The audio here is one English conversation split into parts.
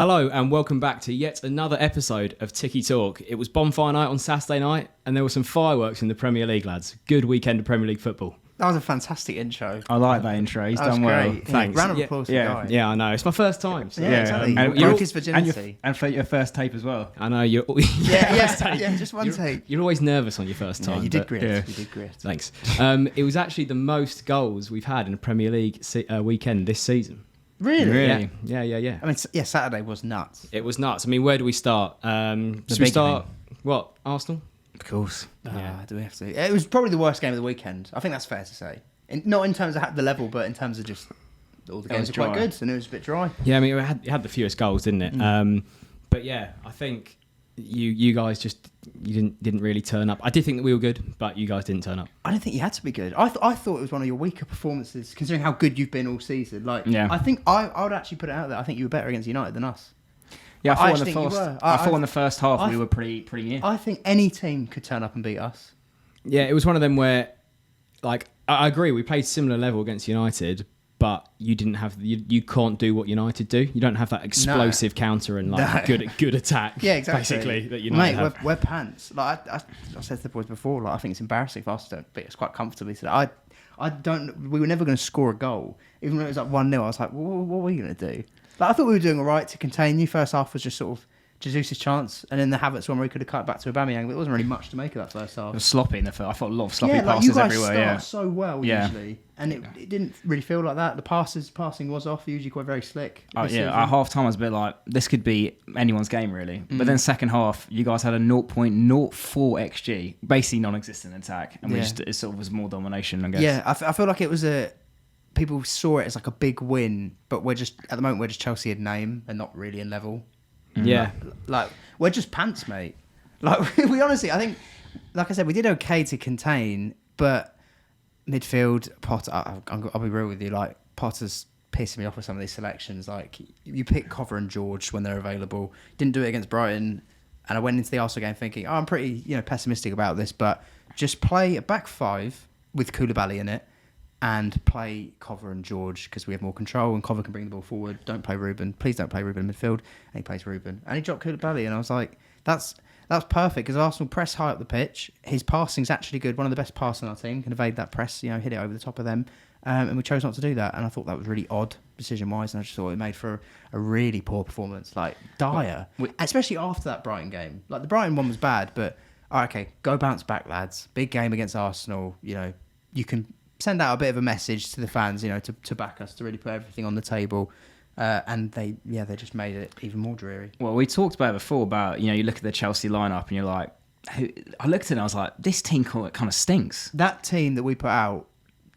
Hello and welcome back to yet another episode of TikiTalk. It was bonfire night on Saturday night and there were some fireworks in the Premier League, lads. Good weekend of Premier League football. That was a fantastic intro. I like that intro. He's done well. Great. Thanks. Round of applause for Guy. Yeah, I know. It's my first time. So. Yeah, exactly. And Broke his virginity. And for your first tape as well. I know. You're, Just one take. You're always nervous on your first time. Yeah, you did great. yeah. You did great. Thanks. It was actually the most goals we've had in a Premier League weekend this season. Really? Yeah. I mean, yeah, Saturday was nuts. It was nuts. I mean, where do we start? Should we start? What? Arsenal? Of course. Do we have to? It was probably the worst game of the weekend. I think that's fair to say. Not in terms of the level, but in terms of just all the games were quite good, and it was a bit dry. Yeah, I mean, it had the fewest goals, didn't it? But yeah, I think you guys just didn't really turn up. I did think that we were good, but you guys didn't turn up. I didn't think you had to be good. I thought it was one of your weaker performances, considering how good you've been all season. I think I would actually put it out there. I think you were better against United than us. Yeah, I thought in the first half we were pretty near. I think any team could turn up and beat us. Yeah, it was one of them where, I agree, we played similar level against United, but you didn't have you can't do what United do. You don't have that explosive counter and good attack. Yeah, exactly. Basically, that United have. We're pants. I said to the boys before, I think it's embarrassing for us to beat us quite comfortably today. We were never going to score a goal, even when it was 1-0. I was like, what are we going to do? I thought we were doing all right to contain you. First half was just sort of Jesus' chance, and then the Havertz one where he could have cut back to Aubameyang, but there wasn't really much to make of that first half. It was sloppy in the first. I thought a lot of sloppy passes passes everywhere. Yeah, you guys start so well usually, and it didn't really feel like that. The passing was off. Usually quite very slick. At half time I was a bit like, this could be anyone's game really. But then second half, you guys had a 0.04 xG, basically non-existent attack, and it sort of was more domination, I guess. Yeah, I feel like it was people saw it as like a big win, but we're just Chelsea in name and not really in level. Yeah, we're just pants, mate. We honestly, I think, like I said, we did okay to contain, but midfield, Potter, I'll be real with you, Potter's pissing me off with some of these selections. You pick Cover and George when they're available. Didn't do it against Brighton, and I went into the Arsenal game thinking, I'm pretty pessimistic about this, but just play a back five with Koulibaly in it, and play Cover and George because we have more control and Cover can bring the ball forward. Don't play Ruben. Please don't play Ruben in midfield. And he plays Ruben. And he dropped Koulibaly, and I was like, that's perfect because Arsenal press high up the pitch. His passing's actually good. One of the best passers on our team. Can evade that press, hit it over the top of them. And we chose not to do that. And I thought that was really odd decision-wise, and I just thought it made for a really poor performance. Dire. Especially after that Brighton game. The Brighton one was bad, but okay, go bounce back, lads. Big game against Arsenal. You can send out a bit of a message to the fans, to back us, to really put everything on the table. And they just made it even more dreary. Well, we talked about it before about, you look at the Chelsea lineup and you're like, I looked at it and I was like, this team kind of stinks. That team that we put out,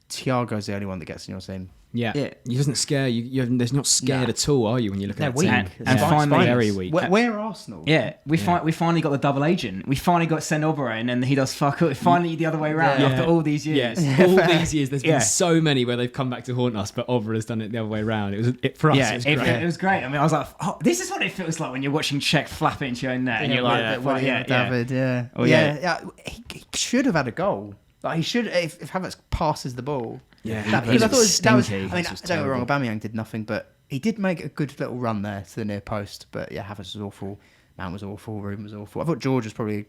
Thiago's the only one that gets in your team. Yeah. He doesn't scare you. There's not scared at all, are you, when you look at that team? And finally, very weak. We're Arsenal. Yeah, we finally got the double agent. We finally got Senobere, and then he does fuck up. Finally, the other way around after all these years. Yes. All these years, there's been so many where they've come back to haunt us, but Obra has done it the other way around. For us, it was great. It was great. I mean, I was like, this is what it feels like when you're watching Czech flap it into your own net, and you're like, David, He should have had a goal. He should, if Havertz passes the ball. Yeah, because I thought that was. I mean, don't get me wrong, Aubameyang did nothing, but he did make a good little run there to the near post. But Havertz was awful, Mount was awful, Ruben was awful. I thought George was probably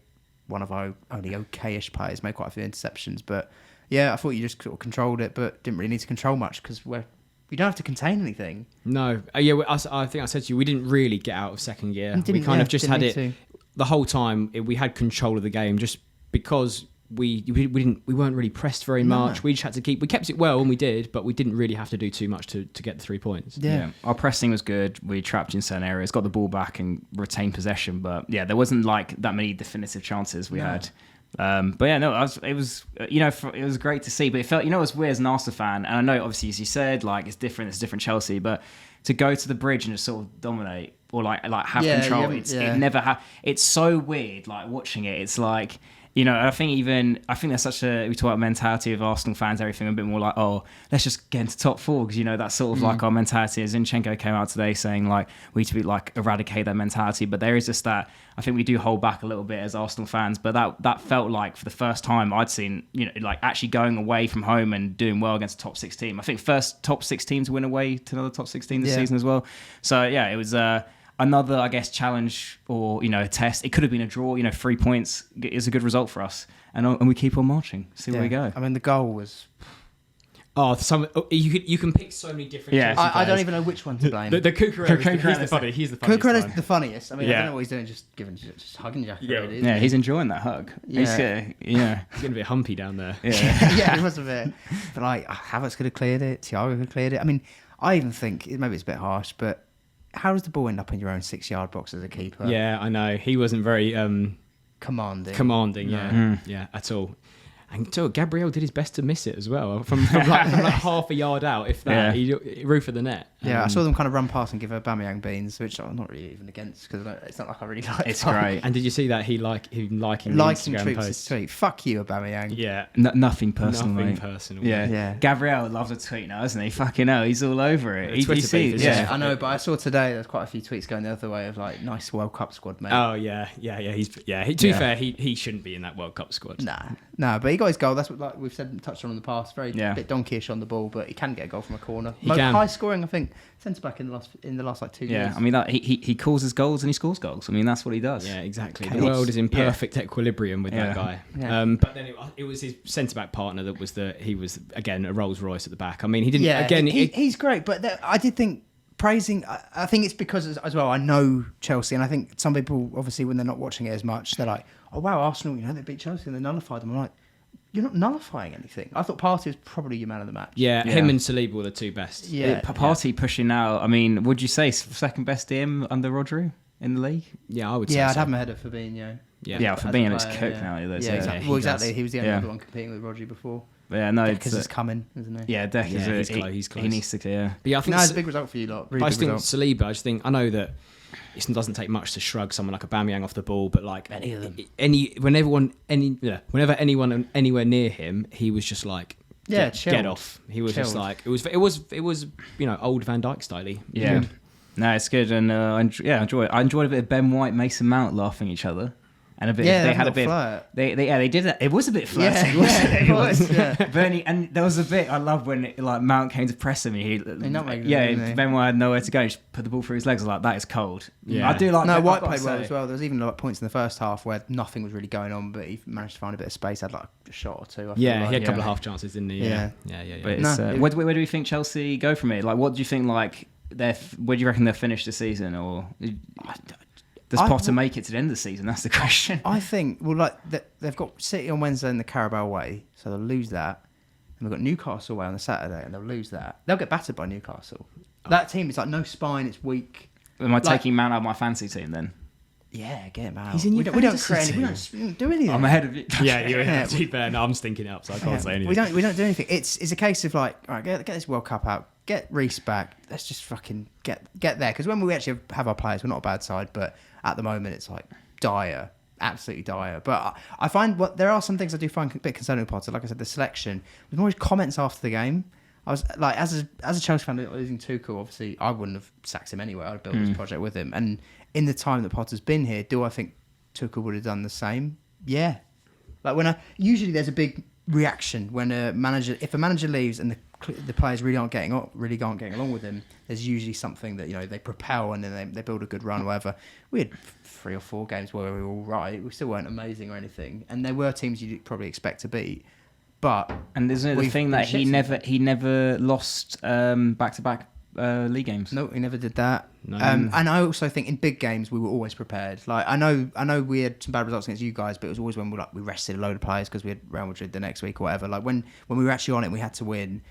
one of our only okayish players, made quite a few interceptions. But I thought you just sort of controlled it, but didn't really need to control much because we don't have to contain anything. No, I think I said to you, we didn't really get out of second gear. We kind of just had it the whole time. We had control of the game just because. We weren't really pressed very much. We just had to we kept it well and we did, but we didn't really have to do too much to get the 3 points. Yeah. Our pressing was good. We trapped in certain areas, got the ball back and retained possession, but there wasn't that many definitive chances we had. It was great to see, but it felt, it was weird as an Arsenal fan, and I know obviously as you said, it's different Chelsea, but to go to the bridge and just sort of dominate or have control, it never it's so weird watching it. It's like, I think that's such a, we talk about mentality of Arsenal fans, everything a bit more let's just get into top four because that's sort of our mentality. Zinchenko came out today saying we need to eradicate that mentality, but there is just that. I think we do hold back a little bit as Arsenal fans, but that felt like for the first time I'd seen actually going away from home and doing well against a top 6 team. I think first top 6 team to win away to another top 6 team this season as well. So it was. another, I guess, challenge or, a test. It could have been a draw. 3 points is a good result for us. And we keep on marching. See where we go. I mean, the goal was... you can pick so many different. Yeah, I don't even know which one to blame. The Cucurella, he's the funniest. Cucurella's the funniest. I mean, I don't know what he's doing, just hugging Jack. Yeah, really, yeah, he's enjoying that hug. Yeah. He's getting a bit humpy down there. Yeah, yeah, it was a bit. But like, Havertz could have cleared it. Thiago could have cleared it. I mean, I even think maybe it's a bit harsh, but how does the ball end up in your own 6-yard box as a keeper? Yeah, I know he wasn't very commanding. Yeah, at all. And so Gabriel did his best to miss it as well, from like half a yard out, if that. He roof of the net. Yeah, I saw them kind of run past and give Aubameyang beans, which I'm not really even against because it's not like I really like. It's great. And did you see that him liking the Instagram post? Tweet? Fuck you, Aubameyang. Yeah, nothing personal. Nothing personal. Yeah. Gabriel loves a tweet now, doesn't he? Fucking hell, he's all over it. Yeah, I know, but I saw today there's quite a few tweets going the other way of like, nice World Cup squad, mate. Oh yeah. To be fair, he shouldn't be in that World Cup squad. Nah, but he got his goal. That's what like we've said, touched on in the past. Very bit donkeyish on the ball, but he can get a goal from a corner. High scoring, I think, centre back in the last like 2 years. Yeah, I mean he causes goals and he scores goals. I mean that's what he does. Yeah, exactly. The world is in perfect equilibrium with that guy. Yeah. But then it was his centre back partner that was he was again a Rolls Royce at the back. I mean he didn't. Yeah, again he's great, but I did think. Praising, I think it's because as well. I know Chelsea, and I think some people, obviously, when they're not watching it as much, they're like, "Oh wow, Arsenal, they beat Chelsea and they nullified them." I'm like, "You're not nullifying anything." I thought Partey was probably your man of the match. Yeah, him and Saliba were the two best. Yeah, Partey pushing out. I mean, would you say second best team under Rodri in the league? Yeah, I would say. Yeah, I'd so. have him ahead of Fabinho. Yeah, Fabinho is cooked now. Exactly. Well, exactly. He was the only other one competing with Rodri before. But yeah, no, because it's coming, isn't he? Yeah, Deck is he's close. He needs to, But yeah, I think it's a big result for you lot. Really I just think Saliba. I know that it doesn't take much to shrug someone like Aubameyang off the ball, but like any of them, whenever anyone anywhere near him, he was just like, get off. He was just like it was old Van Dijk style. Yeah. No, it's good, and I enjoy it. I enjoyed a bit of Ben White, Mason Mount laughing at each other. And a bit, they had a bit. They did that. It was a bit flirty, wasn't it? It was. Yeah. Bernie, and there was a bit I loved when Mount came to press him. Ben White had nowhere to go. He just put the ball through his legs. I was like, that is cold. Yeah, I do like. No, White played well as well. There was even points in the first half where nothing was really going on, but he managed to find a bit of space. Had like a shot or two. He had a couple of half chances, didn't he? Yeah. But where do we think Chelsea go from it? Like, what do you think? Like, where do you reckon they'll finish the season, or? Does Potter make it to the end of the season? That's the question. I think, they've got City on Wednesday in the Carabao Way, so they'll lose that. And we've got Newcastle away on the Saturday, and they'll lose that. They'll get battered by Newcastle. That team is like no spine, it's weak. Am I taking Mount out of my fancy team then? Yeah, get him out. He's in your fantasy team. We don't do anything. I'm ahead of you. Yeah, you're ahead. To be fair, no, I'm stinking it up, so I can't say anything. We don't do anything. It's a case of like, all right, get this World Cup out, get Reece back. Let's just fucking get there. Because when we actually have our players, we're not a bad side, but at the moment it's like dire, absolutely dire. But I find there are some things I do find a bit concerning with Potter. Like I said, the selection. There's more comments after the game. I was like, as a Chelsea fan losing Tuchel, obviously I wouldn't have sacked him anyway. I'd have built this project with him. And in the time that Potter's been here, do I think Tuchel would have done the same? Yeah. Like usually there's a big reaction when if a manager leaves and the players really aren't getting along with him, there's usually something that they propel and then they build a good run or whatever. We had 3 or 4 games where we were all right. We still weren't amazing or anything, and there were teams you'd probably expect to beat. And isn't it the thing that he never lost back-to-back league games? No, he never did that. No. And I also think in big games we were always prepared. Like I know we had some bad results against you guys, but it was always when we rested a load of players because we had Real Madrid the next week or whatever. Like when we were actually on it, we had to win.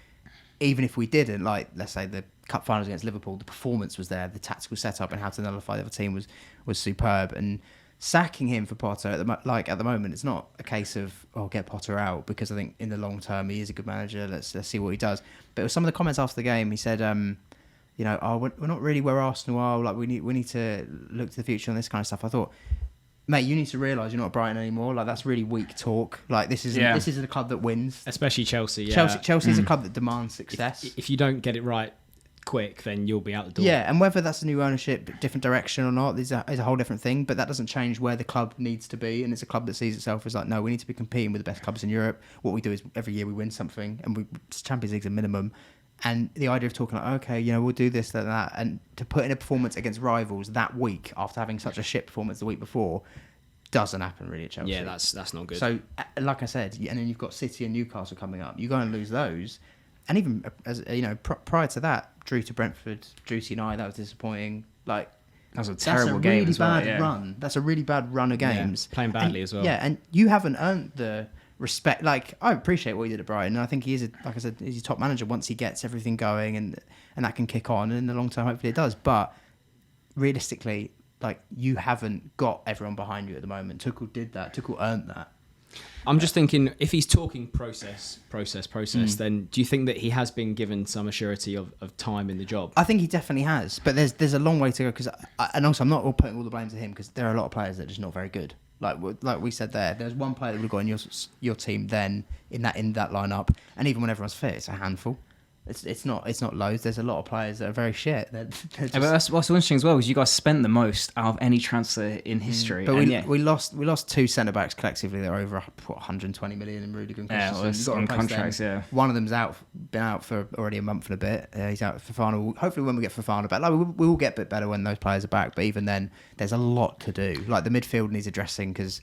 Even if we didn't, like let's say the cup finals against Liverpool, the performance was there, the tactical setup and how to nullify the other team was superb. And sacking him for Potter at the moment, it's not a case of get Potter out, because I think in the long term he is a good manager. Let's see what he does. But with some of the comments after the game, he said, we're not really where Arsenal are. Like we need to look to the future and this kind of stuff. I thought, mate, you need to realise you're not Brighton anymore. Like that's really weak talk. Like this isn't a club that wins. Especially Chelsea. Yeah. Chelsea is a club that demands success. If you don't get it right quick, then you'll be out the door. Yeah, and whether that's a new ownership, different direction or not, is a whole different thing. But that doesn't change where the club needs to be. And it's a club that sees itself as like, no, we need to be competing with the best clubs in Europe. What we do is every year we win something, and Champions League's a minimum. And the idea of talking like, okay, we'll do this, that, and to put in a performance against rivals that week after having such a shit performance the week before doesn't happen really at Chelsea. Yeah, that's not good. So, like I said, and then you've got City and Newcastle coming up. You're going to lose those. And even, prior to that, drew to Brentford, drew to United, that was disappointing. Like, that was a terrible game as well. That's a really bad run. That's a really bad run of games. Playing badly as well. Yeah, and you haven't earned the respect. Like, I appreciate what he did at Brighton, and I think he is, like I said, he's a top manager once he gets everything going, and that can kick on, and in the long term, hopefully it does. But realistically, like, you haven't got everyone behind you at the moment. Tuchel did that. Tuchel earned that. I'm just thinking, if he's talking process, then do you think that he has been given some assurity of time in the job? I think he definitely has, but there's a long way to go. And also, I'm not all putting all the blame to him, because there are a lot of players that are just not very good. Like we said there's one player that would have got in your team then in that lineup, and even when everyone's fit, it's a handful. It's not loads. There's a lot of players that are very shit. They're just... But that's what's so interesting as well, is you guys spent the most out of any transfer in history. But we lost two centre backs collectively that are over 120 million in Rudiger and Christensen. On contracts. Them. One of them's been out for already a month and a bit. He's out for Fofana. Hopefully, when we get Fofana back, we will get a bit better when those players are back. But even then, there's a lot to do. Like, the midfield needs addressing, because,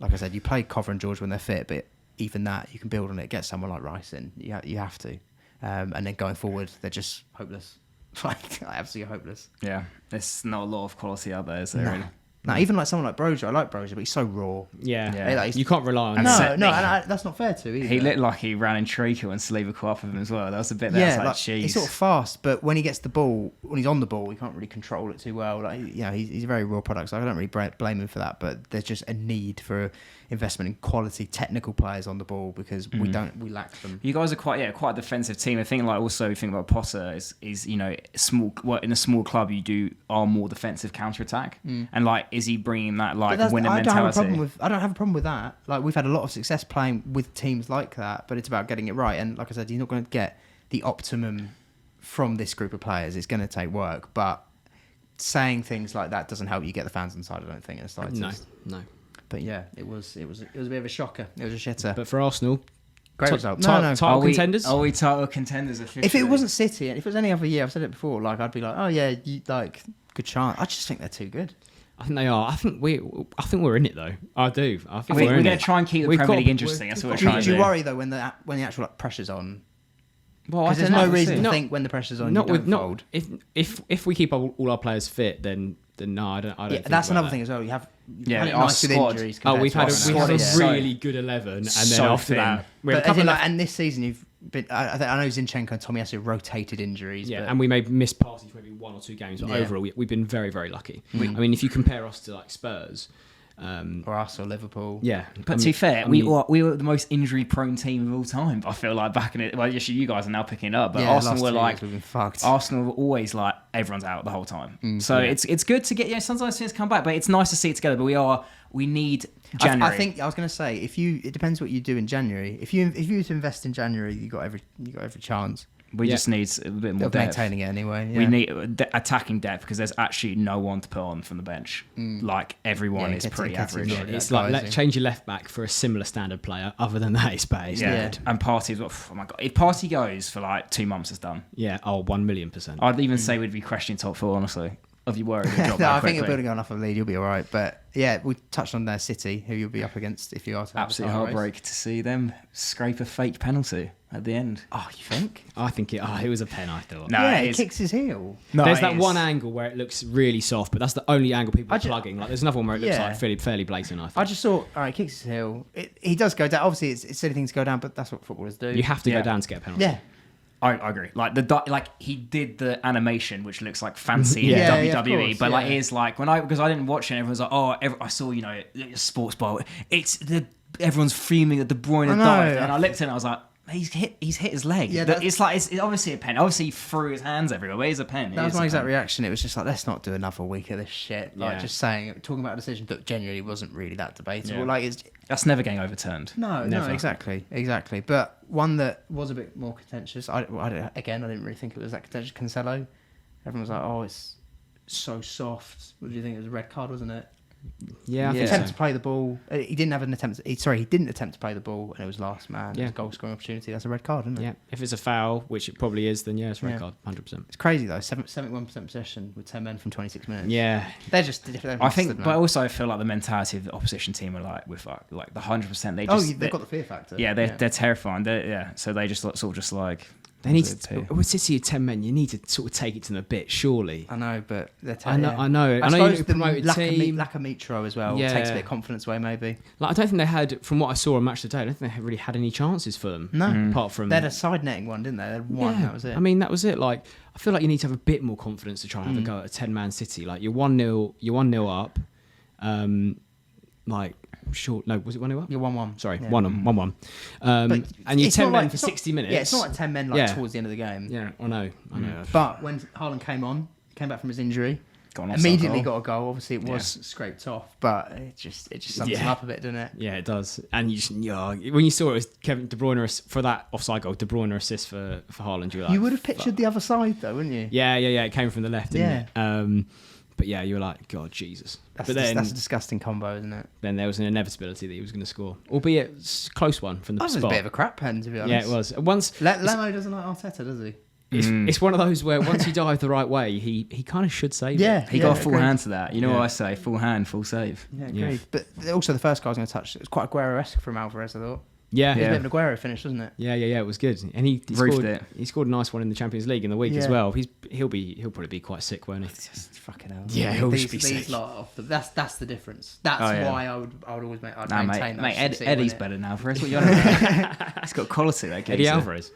like I said, you play Cover and George when they're fit, but even that you can build on it. Get someone like Rice in. You have to. And then going forward, they're just hopeless. Like, absolutely hopeless. Yeah, there's not a lot of quality out there, is there? Really? No, even like someone like Broja. I like Broja, but he's so raw. Yeah. Like, you can't rely on him. No, and that's not fair to either. He looked like he ran in Traker when Saliba caught up with him as well. That was a bit there. Yeah, he's sort of fast, but when he gets the ball, when he's on the ball, he can't really control it too well. Like, he's a very raw product, so I don't really blame him for that. But there's just a need for investment in quality technical players on the ball, because we lack them. You guys are quite a defensive team. I think also think about Potter is small. Well, in a small club, you are more defensive counter attack, and like, is he bringing that winning mentality? I don't have a problem with that. Like, we've had a lot of success playing with teams like that, but it's about getting it right. And like I said, you're not going to get the optimum from this group of players. It's going to take work, but saying things like that doesn't help you get the fans inside, I don't think. No. But yeah, it was a bit of a shocker. It was a shitter. But for Arsenal, great result. Title contenders? Are we title contenders officially? If it wasn't City, and if it was any other year, I've said it before, like, I'd be like, oh yeah, good chance. I just think they're too good. I think they are. I think we're in it though. I do. I think we're going to try and keep the Premier League interesting. That's what we're trying to do. Do you worry though when the actual pressure's on? Well, because there's no reason to think when the pressure's on, you don't fold. If we keep all our players fit, then no, I don't. Yeah, that's another thing as well. You have our squad. Injuries. We've had a really good 11, and then after that, we have a couple and this season you've been. I know Zinchenko and Tomiyasu rotated injuries. Yeah, and we may miss passes maybe 1 or 2 games, but overall we've been very, very lucky. I mean, if you compare us to like Spurs. Or us or Liverpool. Yeah. But to be fair, we were the most injury-prone team of all time. I feel like back in it. Well, you guys are now picking it up, but Arsenal were like, we've been fucked. Arsenal were always like, everyone's out the whole time. It's good to get sometimes things come back, but it's nice to see it together. But we need January. I think I was going to say, it depends what you do in January. If you were to invest in January, you got every chance. We just need a bit more depth. Maintaining it anyway. Yeah. We need attacking depth, because there's actually no one to put on from the bench. Like, everyone is pretty average. Yeah, it's like change your left back for a similar standard player. Other than that, it's bad. And Partey, oh my god, if Partey goes for like 2 months, it's done. Yeah, 1,000,000%. I'd even say we'd be questioning top 4, honestly. If you worry, no, I think you're building enough of a lead, you'll be all right. But yeah, we touched on their City, who you'll be up against if you are to have absolute heartbreak to see them scrape a fake penalty at the end. Oh, you think? I think it was a pen, I thought. No, it kicks his heel. No, there's that one angle where it looks really soft, but that's the only angle people are plugging. Like, there's another one where it looks like fairly blatant, I think. I just thought, all right, kicks his heel. He does go down. Obviously, it's silly things to go down, but that's what footballers do. You have to go down to get a penalty. Yeah. I agree. Like he did the animation, which looks like fancy in WWE, but like it's like because I didn't watch it, everyone's like, I saw sports bar. It's everyone's fuming at De Bruyne dive, and I looked at it and I was like, he's hit his leg. Yeah, it's obviously a pen. Obviously he threw his hands everywhere. But it's a pen. That was my exact reaction. It was just like, let's not do another week of this shit. Like just talking about a decision that genuinely wasn't really that debatable. Like that's never getting overturned. No, exactly. But one that was a bit more contentious. I didn't really think it was that contentious. Cancelo. Everyone was like, oh, it's so soft. What do you think? It was a red card, wasn't it? Yeah, I think attempt so. to play the ball. He didn't attempt to play the ball, and it was last man. Yeah. It was a goal scoring opportunity. That's a red card, isn't it? Yeah, if it's a foul, which it probably is, then yeah, it's a red card, 100%. It's crazy though. 71% possession with 10 men from 26 minutes. Yeah, they're just. I think, but also I feel like the mentality of the opposition team are like with like the 100%. They've got the fear factor. Yeah, they're terrifying. So they just sort of just like. they need to. With City of 10 men, you need to sort of take it to them a bit, surely. I know, but they're I know. I I know suppose you the promoted team. lack of Mitro as well takes a bit of confidence away, maybe. Like, I don't think they had, from what I saw on Match of the Day, I don't think they really had any chances for them. No, apart from they had a side netting one, didn't they? They had one. That was it. I mean, that was it. Like, I feel like you need to have a bit more confidence to try and have a go at a 10-man City. Like, you're 1-0 up. Like, short. No, was it 1-0 up? You're 1-1. Sorry, 1-1. And you're 10 men for 60 minutes. Yeah, it's not like 10 men towards the end of the game. Yeah, I know. But when Haaland came back from his injury, immediately got a goal. Obviously, it was scraped off, but it just sums him up a bit, doesn't it? Yeah, it does. And you just, when you saw it was Kevin De Bruyne for that offside goal, De Bruyne assist for Haaland, you were like, you would have pictured the other side though, wouldn't you? Yeah. It came from the left, didn't it? But yeah, you were like, God, Jesus. That's a disgusting combo, isn't it? Then there was an inevitability that he was going to score, albeit a close one from the spot. That was a bit of a crap pen, to be honest. Yeah, it was. Once Leno doesn't like Arteta, does he? It's one of those where once you dive the right way, he kind of should save it. He got a full hand to that. You know what I say? Full hand, full save. Yeah, agreed. But also the first goal I was going to touch, it was quite Aguero-esque from Alvarez, I thought. Yeah. It was a bit of an Aguero finish, wasn't it? Yeah, it was good. And he roofed scored it. He scored a nice one in the Champions League in the week as well. He'll probably be quite sick, won't he? Just fucking hell. Yeah, he'll just be sick. That's the difference. That's why I would always maintain that. Mate, Eddie's better now for us. What you on about? He's got quality, that Eddie Alvarez.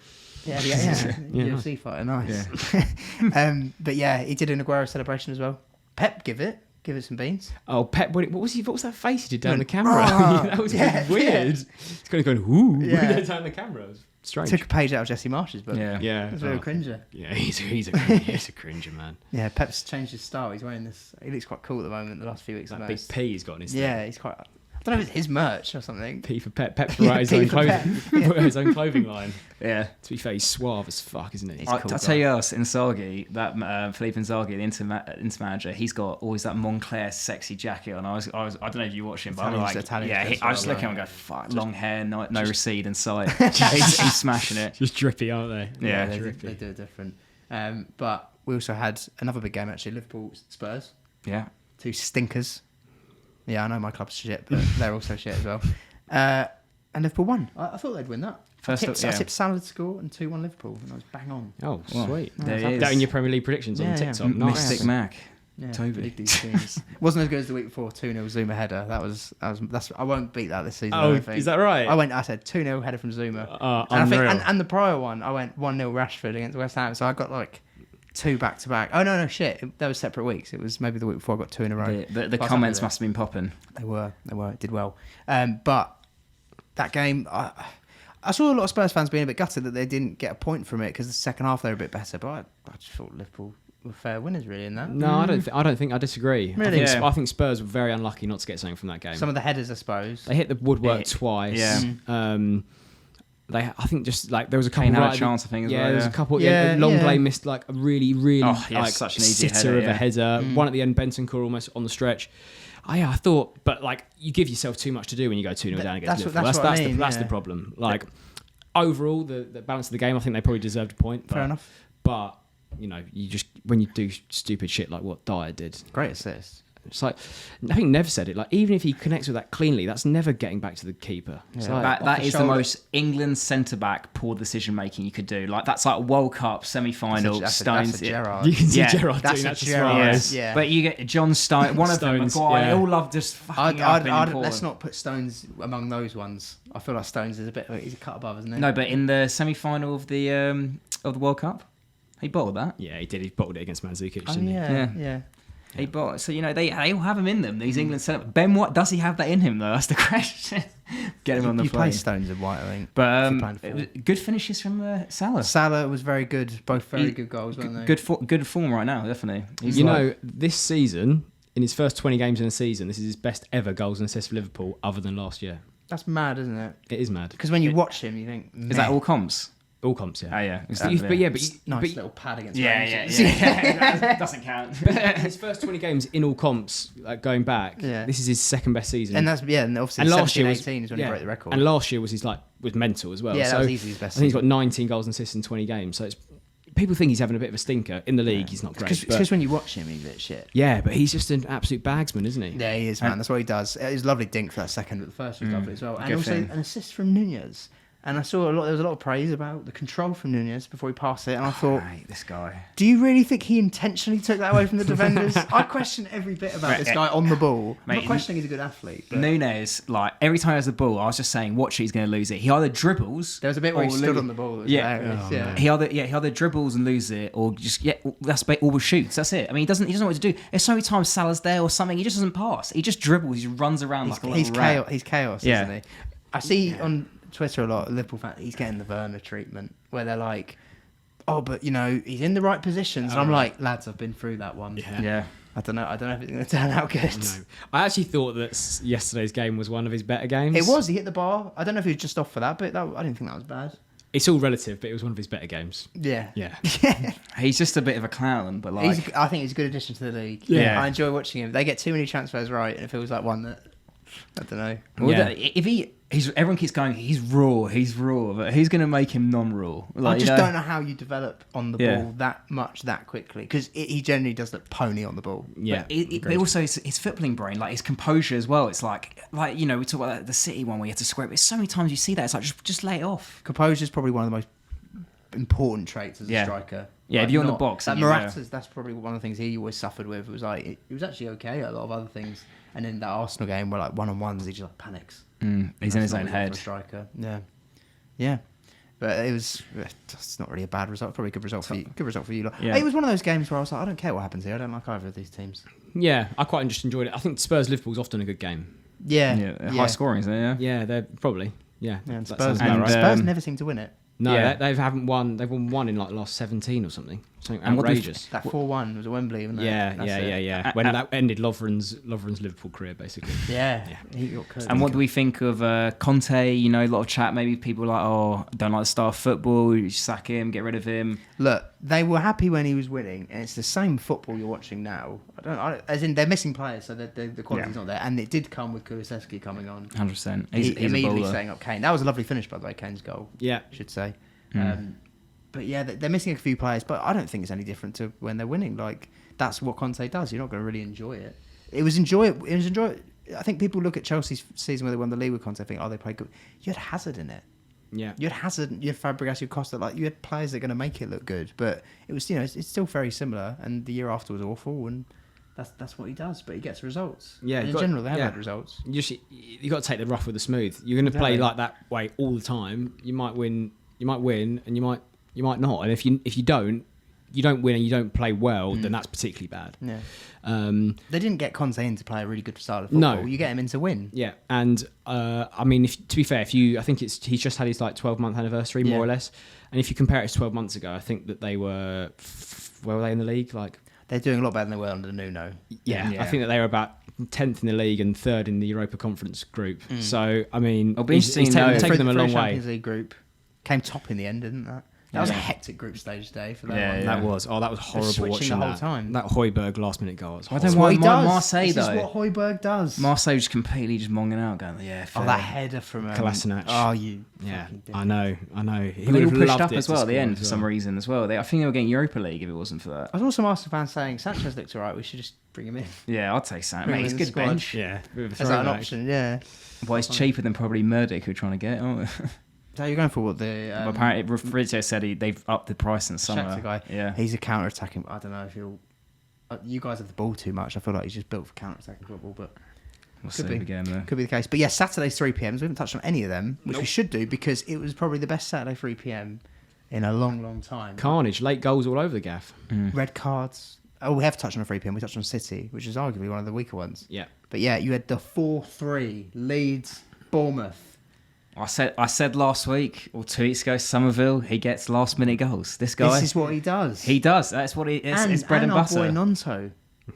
Yeah, UFC fighter, nice. Yeah. But yeah, he did an Aguero celebration as well. Pep, give it some beans. Oh, Pep, what was that face he did down the camera? That was weird. Yeah. He's kind of going, ooh, down the camera. It was strange. Took a page out of Jesse Marsh's book. Yeah. It was a real cringer. Yeah, he's a cringer, man. Yeah, Pep's changed his style. He's wearing this. He looks quite cool at the moment. The last few weeks, that big P he's got in his. Yeah, he's quite. I don't know if it's his merch or something. P for Pep. Pep's right his own clothing. His own clothing line. Yeah. To be fair, he's suave as fuck, isn't he? I'll tell you else, Inzaghi, that Felipe Inzaghi, the Inter manager, he's got always that Moncler sexy jacket on. I don't know if you watch him, but I'm like, I just look at him and go, fuck, long hair, no recede in sight. he's smashing it. Just drippy, aren't they? Yeah, they do it different. But we also had another big game actually, Liverpool Spurs. Yeah. Two stinkers. Yeah, I know my club's shit, but they're also shit as well. And Liverpool won. I thought they'd win that. I tipped Salah to score and 2-1 Liverpool, and I was bang on. Oh, sweet. That in your Premier League predictions on TikTok. Yeah. Nice. Mystic Mac. Yeah, Tobes. Wasn't as good as the week before. 2-0 Zuma header. I won't beat that this season. Oh, is that right? I said 2-0 header from Zuma. And the prior one, I went 1-0 Rashford against West Ham. So I got like 2 back-to-back. Oh, no, shit. They were separate weeks. It was maybe the week before I got 2 in a row. The comments must have been popping. They were. It did well. But that game, I saw a lot of Spurs fans being a bit gutted that they didn't get a point from it because the second half they were a bit better. But I just thought Liverpool were fair winners really in that. No, I don't think I disagree. Really? I think Spurs were very unlucky not to get something from that game. Some of the headers, I suppose. They hit the woodwork twice. Yeah. I think just like there was a couple. Kane had a chance, I think. There was a couple. Longley missed like a really such an easy sitter of a header. One at the end, Bentancur almost on the stretch. I thought, but like you give yourself too much to do when you go 2-0 down against Liverpool. That's the problem. Like overall, the balance of the game, I think they probably deserved a point. Fair enough. But you just when you do stupid shit like what Dyer did, great assist. It's like, I think Nev said it, like even if he connects with that cleanly, that's never getting back to the keeper. Yeah. That is the most England centre-back poor decision-making you could do. Like that's like World Cup semi-final, Stones. That's a Gerrard. You can see Gerrard doing that to Suarez. Yeah. But you get John Stones, one of them, Maguire, they all love just fucking up. Let's not put Stones among those ones. I feel like Stones is he's a cut above, isn't he? No, but in the semi-final of the World Cup, he bottled that. Yeah, he did. He bottled it against Mandzukic, oh, didn't he? Yeah. He bought, so they all have him in them. These England centre. Ben White, does he have that in him though? That's the question. Get him on the plane. You play Stones and White, I think. But good finishes from Salah. Salah was very good. Both very good goals, weren't they? Good form right now, definitely. This season, in his first 20 games in a season, this is his best ever goals and assists for Liverpool, other than last year. That's mad, isn't it? It is mad. Because when you watch him, you think, is that all comps? All comps, yeah. Oh yeah, Nice little pad against Rangers. That doesn't count. His first 20 games in all comps, going back. Yeah. This is his second best season. And and obviously last year 18 is when he broke the record. And last year was was mental as well. Yeah, so that was easily his best. I think he's got 19 goals and assists in 20 games. So people think he's having a bit of a stinker in the league. He's not great. Because when you watch him, he's a bit shit. Yeah, but he's just an absolute bagsman, isn't he? Yeah, he is, man. That's what he does. It was a lovely dink for that second, but the first was lovely as well. And also an assist from Nunez. And I saw there was a lot of praise about the control from Nunez before he passed it. And I thought, I hate this guy. Do you really think he intentionally took that away from the defenders? I question every bit about this guy on the ball. I'm not questioning he's a good athlete. But Nunez, every time he has the ball, I was just saying, watch it, he's going to lose it. He either dribbles. There was a bit where he stood on the ball. He either dribbles and loses it, or just or shoots. That's it. I mean, he doesn't know what to do. There's so many times Salah's there or something, he just doesn't pass. He just dribbles. He runs around like a little rat. He's chaos, isn't he? I see on Twitter a lot of Liverpool fans, he's getting the Werner treatment where they're like, oh, but he's in the right positions. And I'm like, lads, I've been through that one. Yeah. I don't know if it's going to turn out good. No. I actually thought that yesterday's game was one of his better games. It was. He hit the bar. I don't know if he was just off for that, but I didn't think that was bad. It's all relative, but it was one of his better games. Yeah. He's just a bit of a clown, but I think he's a good addition to the league. Yeah. I enjoy watching him. They get too many transfers right, and it feels like one that, I don't know. Well, everyone keeps going, he's raw, but who's going to make him non-raw? I just don't know how you develop on the ball that much that quickly, because he generally does look pony on the ball. Yeah, but also his footballing brain, his composure as well. It's like we talk about the City one where you have to square it. But so many times you see that, it's like just lay it off. Composure is probably one of the most important traits as a striker. Yeah, if you're in the box, Morata's, that's probably one of the things he always suffered with. It was he was actually okay at a lot of other things, and in that Arsenal game where one-on-ones he just panics. He's in his own head. Striker. Yeah. But it's not really a bad result. Probably a good result for you. Good result for you. Yeah. It was one of those games where I was like, I don't care what happens here. I don't like either of these teams. Yeah, I quite just enjoyed it. I think Spurs-Liverpool's often a good game. Yeah. High scoring, isn't it? Yeah, they're probably. Yeah. And Spurs never seem to win it. No, they haven't won. They've won one in the last 17 or something. Something outrageous. That 4-1 was at Wembley, wasn't it? Yeah. When that ended Lovren's Liverpool career, basically. Yeah. And what do we think of Conte? A lot of chat. Maybe people are like, oh, don't like the style of football. You sack him, get rid of him. Look, they were happy when he was winning, and it's the same football you're watching now. As in, they're missing players, so the quality's not there. And it did come with Kulusevski coming on. 100%. He's immediately setting up Kane. That was a lovely finish, by the way, Kane's goal. Yeah. I should say. But yeah, they're missing a few players, but I don't think it's any different to when they're winning. That's what Conte does. You're not going to really enjoy it. It was enjoyable. I think people look at Chelsea's season where they won the league with Conte and think, oh, they played good. You had Hazard in it. Yeah. You had Hazard, you had Fabregas, you had Costa. You had players that are going to make it look good. But it was, it's still very similar. And the year after was awful. And that's what he does. But he gets results. Yeah. And in general, they have had results. You got to take the rough with the smooth. You're going to play like that way all the time. You might win, and you might not. And if you don't win and you don't play well, then that's particularly bad. Yeah. They didn't get Conte in to play a really good style of football. No. You get him in to win. Yeah. And to be fair, I think he's just had his 12-month anniversary more or less. And if you compare it to 12 months ago, I think that they were where were they in the league? They're doing a lot better than they were under Nuno. Yeah. I think that they were about 10th in the league and 3rd in the Europa Conference group. So I mean, it'll be interesting. He's taken them a long way. Champions League group came top in the end, didn't that? That was a hectic group stage day for that one. That was. Oh, that was horrible watching the whole time. That Højbjerg last minute goal was horrible. That's what he does. Marseille, this is what Højbjerg does. Marseille just completely monging out, going, that header from Kolasinac. Oh, you. Yeah, I know. He would have pushed up it as well at the end for some reason as well. I think they were getting Europa League if it wasn't for that. I was also Arsenal fans saying Sanchez looks alright. We should just bring him in. Yeah, I'd take Sanchez. Mate, he's a good bench. Yeah, is that an option? Yeah. Well, it's cheaper than probably Murdoch who are trying to get. So you're going for what apparently Fabrizio said they've upped the price in the summer. Shakhtar guy. Yeah, he's a counter-attacking. I don't know if you guys have the ball too much. I feel like he's just built for counter-attacking football, but could be the case. But yeah, Saturday's 3 p.m. We haven't touched on any of them, which we should do because it was probably the best Saturday 3 p.m. in a long, long time. Carnage, late goals all over the gaff. Red cards. Oh, we have touched on 3 p.m. We touched on City, which is arguably one of the weaker ones. Yeah, but yeah, you had the 4-3 Leeds, Bournemouth. I said last week or 2 weeks ago, Somerville, he gets last minute goals. This guy. This is what he does. He does. That's what it's bread and butter. And our boy Nonto.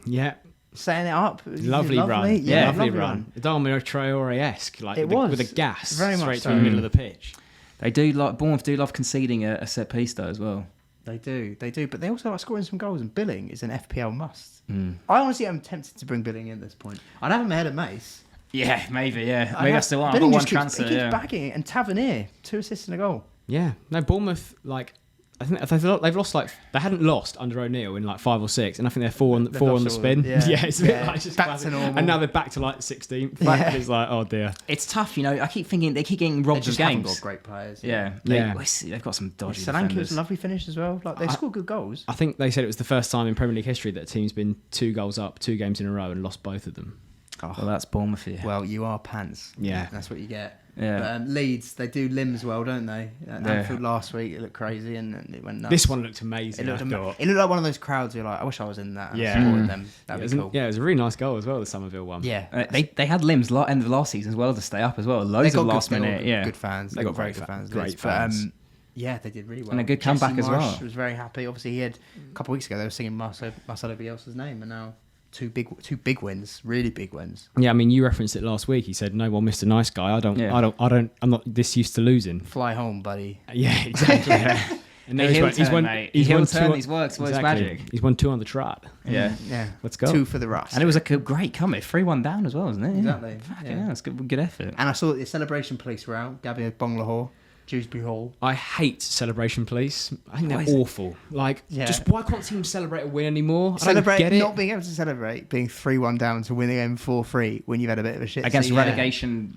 Yeah. Setting it up. Lovely run. Yeah, lovely run. Adama Traore-esque, with a gas very straight much through the middle of the pitch. Bournemouth do love conceding a set piece though as well. They do, but they also like scoring some goals, and Billing is an FPL must. I honestly am tempted to bring Billing in at this point. I'd have him ahead of Mace. Yeah, maybe, yeah. Maybe that's the one. Billing I've got one just keeps transfer. bagging it, and Tavernier, 2 assists and a goal. Yeah, no, Bournemouth, like, I think they've lost, like, they hadn't lost under O'Neill in like 5 or 6, and I think they're four on the spin. It's a bit like just back to normal. And now they're back to like 16th. It's like, oh dear. It's tough, I keep thinking they keep getting robbed of games. They haven't got great players. They've got some dodgy Solanke defenders. was a lovely finish as well. Like, they scored good goals. I think they said it was the first time in Premier League history that a team's been 2 goals up 2 games in a row and lost both of them. Oh, well, that's Bournemouth for you. Well, you are pants. Yeah. That's what you get. Yeah. But, Leeds, they do limbs well, don't they? Anfield last week, it looked crazy and it went nuts. This one looked amazing. It looked like one of those crowds where you're like, I wish I was in that. And Yeah. supported them. That'd be cool. Yeah, it was a really nice goal as well, the Somerville one. Yeah. They had limbs end of last season as well to stay up as well. Loads of last minute. Good fans. They got very great good fans. Great fans. Yeah, they did really well. And a good comeback as well. Was very happy. Obviously, he had a couple of weeks ago they were singing Marcelo Bielsa's name, and now two big wins, really big wins. Yeah, I mean, you referenced it last week. He said, "No one, Mr. Nice Guy. I'm not this used to losing. Fly home, buddy." Yeah, exactly. And He's won these works. Well, it's magic. He's won 2 on the trot. Yeah. Let's go. 2 for the Rust. And it was a great comeback. 3-1 down as well, wasn't it? Exactly. Yeah, it's good effort. And I saw that the celebration police were out. Gabby Bonglahor, Dewsbury Hall. I hate celebration police. I think they're awful. Like, just why can't teams celebrate a win anymore? I don't get it. Not being able to celebrate being 3-1 down to win the game 4-3 when you've had a bit of a shit against season. relegation,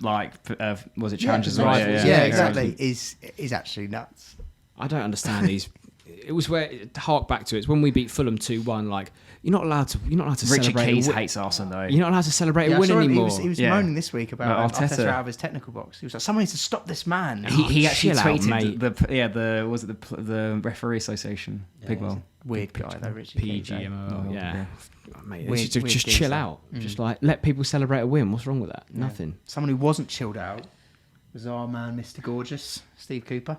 was it challenges? Yeah, exactly. Is actually nuts. I don't understand these. It was where to hark back to it. It's when we beat Fulham 2-1. Like, you're not allowed to Richard celebrate. Richard Keys hates Arsenal though. You're not allowed to celebrate a win anymore. He was moaning this week about Arteta out of his technical box. He was like, "Someone needs to stop this man." He actually tweeted mate. the referee association. Pigwell. Weird guy though, Richard Keys. PGMO. Yeah. Mate, weird just chill out. Just like let people celebrate a win. What's wrong with that? Yeah. Nothing. Someone who wasn't chilled out was our man, Mr. Gorgeous, Steve Cooper.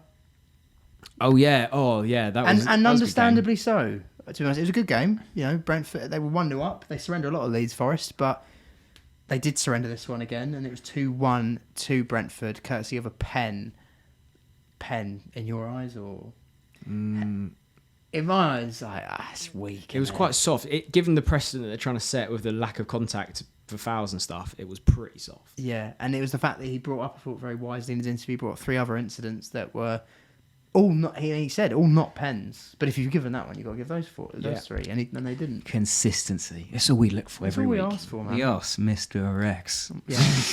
Oh yeah. That was and understandably so. To be honest, it was a good game. Brentford, they were 1-0 up. They surrendered a lot of leads, Forest, but they did surrender this one again, and it was 2-1 to Brentford, courtesy of a pen. Pen in your eyes, or in my eyes, it's weak. It was quite soft. Given the precedent that they're trying to set with the lack of contact for fouls and stuff, it was pretty soft. Yeah, and it was the fact that he brought up, I thought very wisely in his interview, brought up 3 other incidents that were all not. He said all not pens, but if you've given that one, you've got to give those 3, and they didn't. Consistency. That's all we look for every week. That's all we ask for, man. Yes, Mr. X.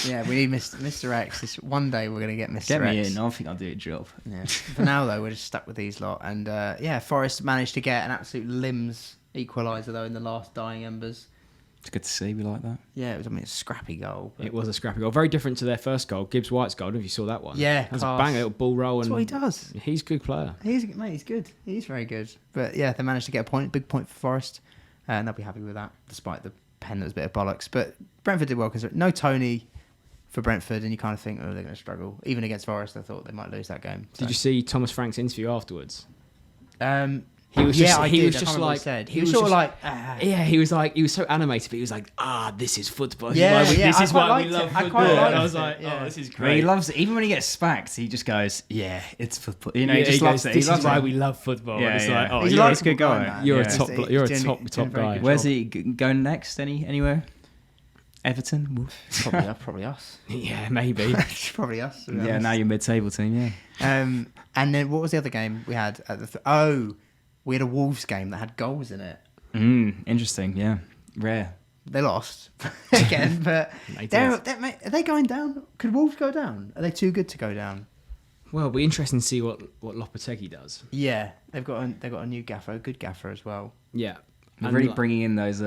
Yeah, we need Mr. X. One day we're going to get Mr. X. Get me in. I think I'll do a job. Yeah. For now, though, we're just stuck with these lot. And, Forest managed to get an absolute limbs equaliser, though, in the last dying embers. It's good to see. We like that. Yeah, it was a scrappy goal. It was a scrappy goal. Very different to their first goal, Gibbs White's goal. I don't know if you saw that one. Yeah, that's a bang, a little ball roll. That's what he does. He's a good player. He's good. He's very good. But yeah, they managed to get a point, big point for Forest, and they'll be happy with that, despite the pen that was a bit of bollocks. But Brentford did well because no Tony for Brentford, and you kind of think, they're going to struggle. Even against Forest, I thought they might lose that game. Did you see Thomas Frank's interview afterwards? He was just so animated, but he was like, this is football. This is why we love football. And I was like, this is great. He loves it. Even when he gets spacked, he just goes, it's football. He just loves it. This is why we love football. Yeah, it's like, you're a good guy. You're a top guy. Where's he going next? Anywhere? Everton? Probably us. Yeah, maybe. Probably us. Yeah, now you're mid-table team, yeah. And then what was the other game we had at we had a Wolves game that had goals in it. Interesting, yeah. Rare. They lost again, but are they going down? Could Wolves go down? Are they too good to go down? Well, it'll be interesting to see what Lopetegui does. Yeah, they've got a new gaffer, a good gaffer as well. Yeah. We're really bringing in those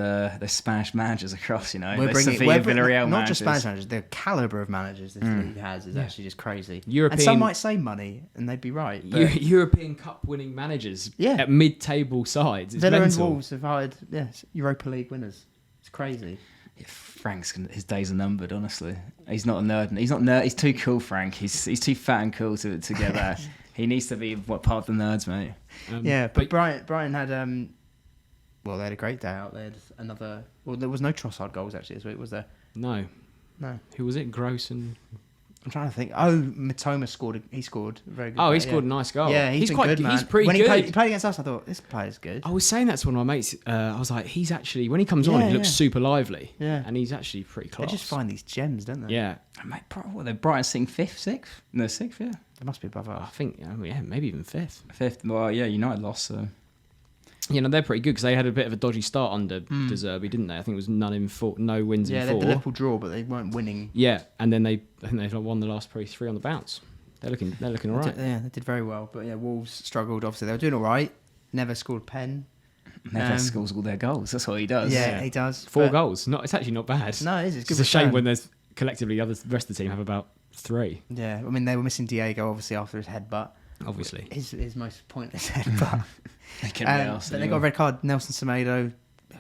Spanish managers across, We're bringing Villarreal not managers. just Spanish managers, the calibre of managers this league has is actually just crazy. And some might say money, and they'd be right. European Cup winning managers at mid-table sides. It's Villa and mental. Wolves have hired Europa League winners. It's crazy. Yeah, his days are numbered. Honestly, he's not a nerd. He's not nerd. He's too cool, Frank. He's too fat and cool to get that. He needs to be part of the nerds, mate. But Brian had well, they had a great day out. They had another. Well, there was no Trossard goals actually this week, was there? No. Who was it? Gross and I'm trying to think. Oh, Matoma scored. He scored a very good. Oh, he scored a nice goal. Yeah, he's quite good, man. He's pretty when good. He played against us, I thought this player's good. I was saying that to one of my mates. I was like, he's actually, when he comes on, he looks super lively. Yeah, and he's actually pretty close. They just find these gems, don't they? Yeah. Mate, what, they're Brighton sitting 5th, 6th? No, 6th, yeah. They must be above us. I think, maybe even 5th. 5th. Well, yeah, United lost, so. They're pretty good because they had a bit of a dodgy start under De Zerbi, didn't they? I think it was no wins in 4. Yeah, they had the Liverpool draw, but they weren't winning. Yeah, and then I think they won the last probably 3 on the bounce. They're looking all right. Yeah, they did very well. But yeah, Wolves struggled. Obviously, they were doing all right. Never scored a pen. Never scores all their goals. That's what he does. Yeah, he does. 4 goals. It's actually not bad. No, it is. It's good. It's a shame when there's collectively the rest of the team have about 3. Yeah, I mean they were missing Diego obviously after his headbutt. Obviously, his most pointless headbutt. But they got a red card. Nelson Semedo,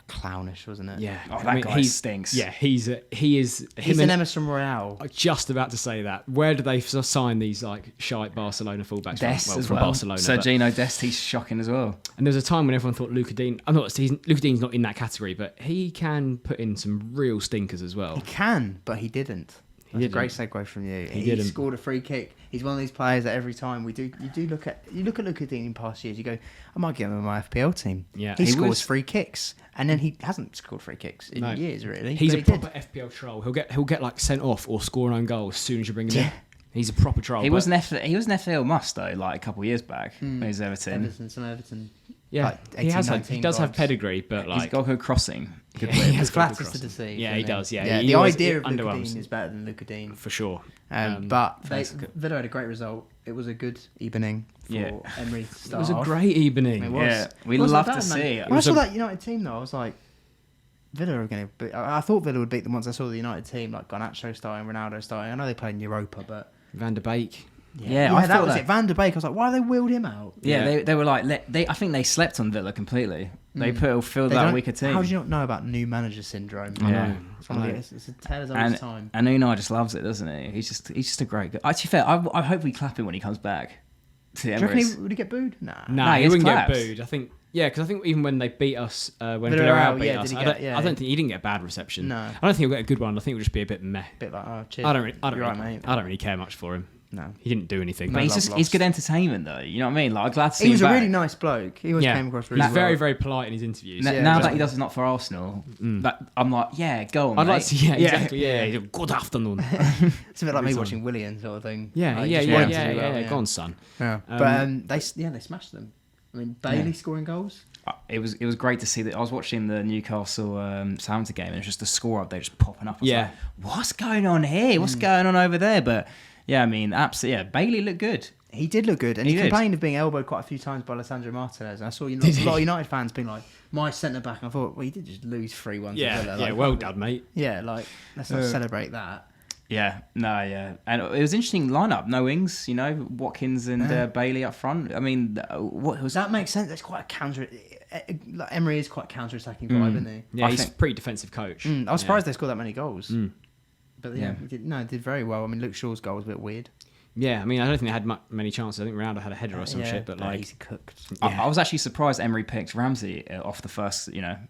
clownish, wasn't it? Yeah, that guy stinks. Yeah, he is. He's an Emerson Royale. Just about to say that. Where do they sign these like shite Barcelona fullbacks from Barcelona? Sergino Dest, he's shocking as well. And there was a time when everyone thought Luka Dean. Luka Dean's not in that category, but he can put in some real stinkers as well. He can, but he didn't. That's a great segue from you. He scored a free kick. He's one of these players that every time you look at Luka Dean in past years, you go, I might get him in my FPL team. Yeah, he scores free kicks, and then he hasn't scored free kicks in years really. He's a proper FPL troll. He'll get like sent off or score an own goal as soon as you bring him in. He's a proper troll. He was an FPL must though, like a couple of years back when he was Everton. Yeah, like he does have pedigree, but like he's got good crossing. He has flatters to deceive. Yeah, he does. Yeah, the idea of Luka Dean is better than Luka Dean for sure. But Villa had a great result. It was a good evening for Emery to start. It was a great evening. It was. Yeah, we love to see it. When I saw that United team though, I was like, Villa are going to. I thought Villa would beat them once I saw the United team, like Garnacho starting, Ronaldo starting. I know they played in Europa, but Van der Beek. Yeah, I thought it. Van der Beek. I was like, why they wheeled him out? Yeah, they were like, I think they slept on Villa completely. They filled that weaker team. How do you not know about new manager syndrome? I know. It's a tale as old as time. And Unai just loves it, doesn't he? He's just a great guy. Actually, fair. I hope we clap him when he comes back. Do you reckon would he get booed? Nah, he wouldn't get booed. I think. Yeah, because I think even when they beat us, when Villarreal beat us, I don't think he didn't get a bad reception. No, I don't think he'll get a good one. I think it'll just be a bit meh. Bit like, oh, cheers. I don't really care much for him. No, he didn't do anything. But he's good entertainment though. You know what I mean? Like, I'm glad to see him. He was back. a really nice bloke. He always came across really well. He's very, very polite in his interviews. Now that he does not for Arsenal, I'm like, yeah, go on. I'd mate. like to, exactly. Yeah, good afternoon. It's a bit like me watching Willian sort of thing. Yeah. Go on, son. Yeah, but they smashed them. I mean, Bailey scoring goals. It was great to see that. I was watching the Newcastle Southampton game, and it's just the score update just popping up. I was like, what's going on here? What's going on over there? But yeah, I mean, absolutely. Yeah, Bailey looked good. He did look good, and he complained of being elbowed quite a few times by Alessandro Martinez. And I saw a lot of United fans being like, "My centre back." And I thought, well, he did just lose 3-1. Well done, mate. Yeah, like let's not celebrate that. Yeah, and it was an interesting lineup. No wings, Watkins and Bailey up front. I mean, what was that? Makes sense. That's quite a counter. Like Emery is quite counter-attacking vibe, isn't he? Yeah, he's a pretty defensive coach. I was surprised they scored that many goals. But he did very well. I mean, Luke Shaw's goal was a bit weird. Yeah, I mean, I don't think they had many chances. I think Ronaldo had a header or some shit, but he's cooked. I was actually surprised Emery picked Ramsey off the first.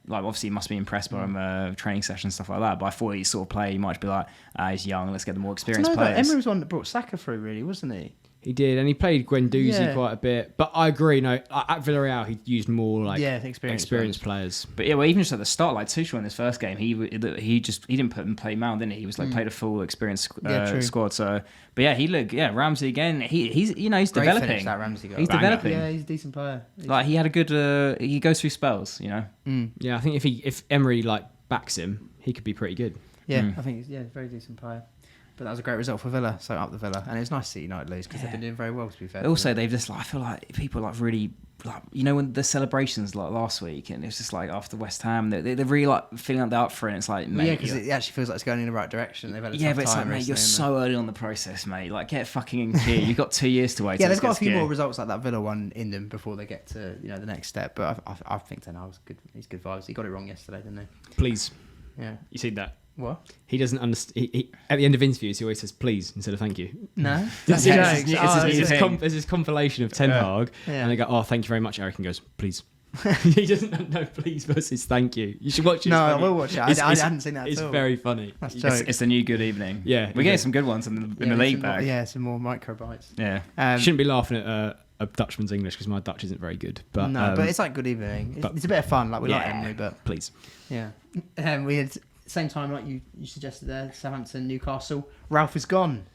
Obviously he must be impressed by him training sessions stuff like that. But I thought he sort of play. He might be like, he's young. Let's get the more experienced players. Emery was one that brought Saka through, really, wasn't he? He did, and he played Guendouzi quite a bit. But I agree, at Villarreal, he used more experienced players. But even just at the start, like Tuchel in his first game, he didn't put him play Mount, didn't he? He was played a full experienced squad. So, but he looked Ramsey again. He's great developing. Finish, that Ramsey goal. He's developing. Yeah, he's a decent player. He had a good. He goes through spells, Yeah, I think if Emery backs him, he could be pretty good. Yeah, I think he's a very decent player. But that was a great result for Villa, so up the Villa. And it's nice to see United lose because they've been doing very well, to be fair. Also, they've just, I feel like people really, when the celebrations last week, and it was just after West Ham, they're really feeling like they're up for it. And it's like, mate. Yeah, because it actually feels like it's going in the right direction. They've had a tough but it's time like, mate, you're so early on the process, mate. Get fucking in gear. You've got 2 years to wait. Yeah, they've got a few more results like that Villa one in them before they get to the next step. But I think Ten Hag's good. He's good vibes. He got it wrong yesterday, didn't he? Please. Yeah. You see that? What? He doesn't understand. At the end of interviews, he always says "please" instead of "thank you." No, there's this compilation of Ten Hag, and they go, "Oh, thank you very much, Eric," and goes, "Please." He doesn't know please versus thank you. You should watch it. No, I will watch it. I hadn't seen that at all. It's very funny. It's the new Good Evening. Yeah. We're getting some good ones in the league bag. Some more microbites. Yeah. Shouldn't be laughing at a Dutchman's English because my Dutch isn't very good. But no, but it's like Good Evening. It's a bit of fun. Like we like Emily, but please. Yeah. We had same time like you suggested there. Southampton, Newcastle. Ralph is gone.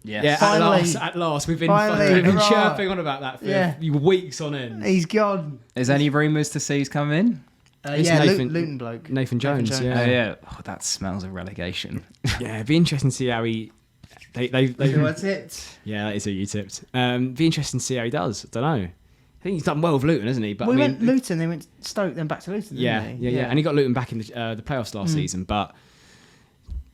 Yeah, finally, at last. We've been chirping on about that for weeks on end. He's gone. Is any rumours to see who's coming in? Luton bloke. Nathan Jones. Yeah. Oh, that smells of relegation. Yeah, it'd be interesting to see how he... They who I tipped. Yeah, that is who you tipped. Be interesting to see how he does. I don't know. I think he's done well with Luton, hasn't he? But went Luton, they went Stoke, then back to Luton, didn't they? Yeah. And he got Luton back in the playoffs last season, but...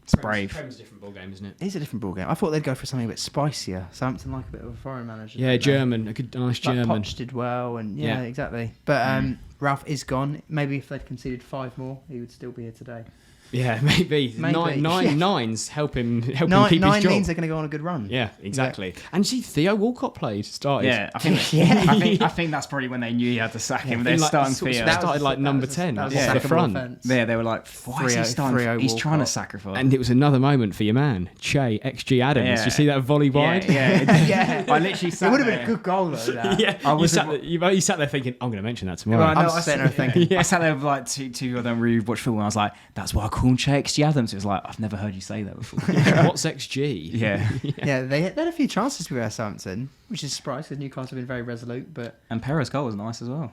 It's brave. Prem's a different ball game, isn't it? It is a different ball game. I thought they'd go for something a bit spicier. Southampton like a bit of a foreign manager. Yeah, German, a nice German. Poch did well, and exactly. But Ralph is gone. Maybe if they'd conceded 5 more, he would still be here today. Yeah, maybe. Nines help him keep his job. 9 means they're going to go on a good run. Yeah, exactly. Yeah. And see, Theo Walcott started. Yeah, I think that's probably when they knew he had to sack him. They're starting Theo. Started like number 10 at the front. Yeah, they were like, why is he starting? He's trying to sacrifice. And it was another moment for your man, Che, XG Adams. Yeah. Did you see that volley wide? Yeah. I literally sat it would have been a good goal though. That. You sat there thinking, I'm going to mention that tomorrow. Well, I sat there thinking. I sat there with like two of them really watch football, and I was like, that's why I call him Che, XG Adams. It was like, I've never heard you say that before. What's XG? Yeah, they had a few chances to be Southampton, which is a surprise because Newcastle have been very resolute. And Perez's goal was nice as well.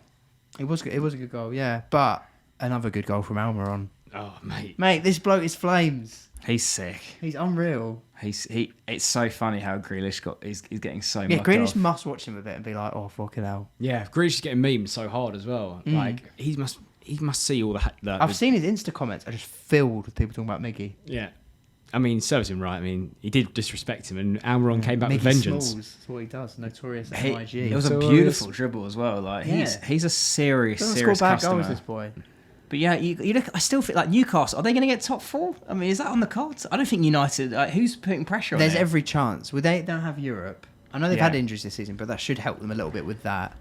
It was a good goal, yeah. But another good goal from Almiron. Oh, mate. Mate, this bloke is flames. He's sick. He's unreal. It's so funny how Grealish he's getting so much. Yeah, Grealish must watch him a bit and be like, oh, fucking hell. Yeah, Grealish is getting memed so hard as well. Like, he must see all the I've seen his Insta comments are just filled with people talking about Miggy. Yeah. I mean, serves him right. I mean, he did disrespect him, and Almiron came back with vengeance. Smalls, that's what he does. Notorious MIG. It was a beautiful dribble as well. Like he's a serious customer. Bad goals, this boy. But yeah, you look. I still feel like Newcastle. Are they going to get top 4? I mean, is that on the cards? I don't think United. Who's putting pressure on? There's every chance. They don't have Europe. I know they've had injuries this season, but that should help them a little bit with that.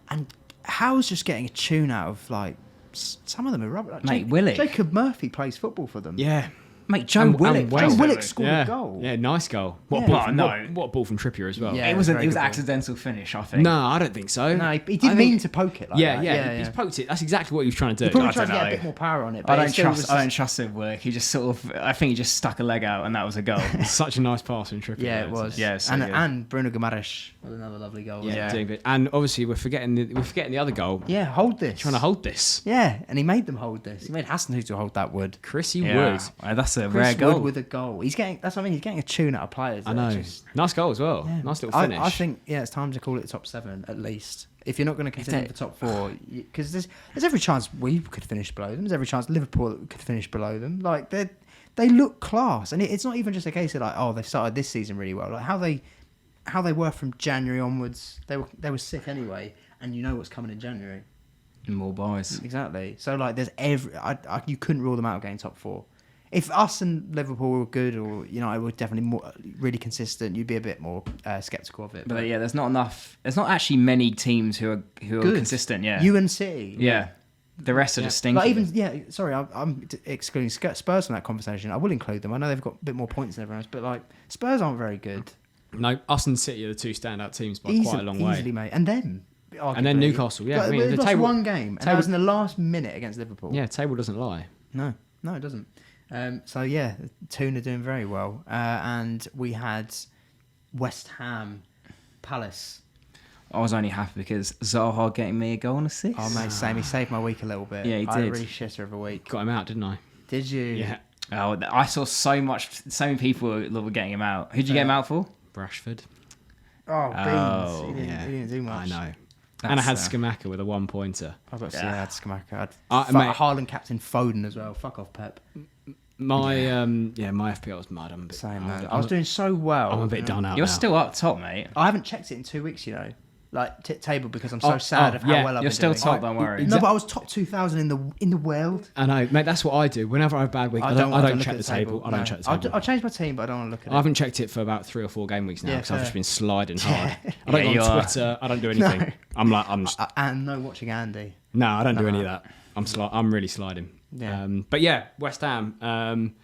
And Howe's just getting a tune out of like. Some of them are rubbish. Like Willock. Jacob Murphy plays football for them. Yeah. Mate, Joe Willock scored a goal. Yeah, nice goal. What ball from Trippier as well. Yeah, it was an accidental finish, I think. No, I don't think so. No, he didn't mean to poke it like that. Yeah, he's poked it. That's exactly what he was trying to do. He probably tried to get a bit more power on it. But I don't trust him, Willock. He just I think he just stuck a leg out and that was a goal. Such a nice pass from Trippier. Yeah, it was. Yeah, so and Bruno Guimaraes was another lovely goal. Yeah, doing good. And obviously we're forgetting the other goal. Yeah, hold this. Trying to hold this. Yeah, and he made them hold this. He made Hassan to hold that wood. Chrissy Wood. That's a rare goal. With a goal. He's getting. That's what I mean. He's getting a tune out of players. I know. Nice goal as well. Yeah. Nice little finish. I think it's time to call it top 7 at least. If you're not going to contend for top 4, because there's every chance we could finish below them. There's every chance Liverpool could finish below them. Like they look class, and it's not even just a case of like they've started this season really well. Like how they were from January onwards. They were sick anyway, and you know what's coming in January. More buys. Exactly. So like there's you couldn't rule them out of getting top 4. If us and Liverpool were good, or United were definitely really consistent, you'd be a bit more sceptical of it. But yeah, there's not enough. There's not actually many teams who are consistent. Yeah, you and City. Yeah, the rest are just stinking. Like I'm excluding Spurs from that conversation. I will include them. I know they've got a bit more points than everyone else, but like Spurs aren't very good. No, us and City are the 2 standout teams by quite a long way. Easily, mate. And them. Arguably. And then Newcastle. Yeah, I mean, the table, one game, and that was in the last minute against Liverpool. Yeah, table doesn't lie. No, it doesn't. So yeah, Toon are doing very well, and we had West Ham Palace. I was only happy because Zaha getting me a goal and assist. Oh mate, same. He saved my week a little bit. Yeah, he did. I really shitter of a week. Got him out, didn't I? Did you? Yeah. Oh, I saw so many people that were getting him out. Who'd you get him out for? Rashford. Oh, beans. He didn't do much. I know. And I had Skamaka with a 1-pointer. I've got to see I had Skamaka. Haaland captain Foden as well. Fuck off, Pep. My FPL was mad. I'm a bit, same, man. I was doing so well. I'm a bit done out. You're now. still up top, mate. I haven't checked it in 2 weeks, like table, because I'm so sad of how well I've been doing. You're still top, don't worry. No, but I was top 2,000 in the world. I know, mate. That's what I do. Whenever I have a bad week, I don't check the table. I don't check the table. I'll change my team, but I don't want to look at it. I haven't checked it for about 3 or 4 game weeks now because I've just been sliding hard. I don't go on Twitter. I don't do anything. No. I'm watching Andy. No, I don't do any of that. I'm really sliding. Yeah. But yeah, West Ham.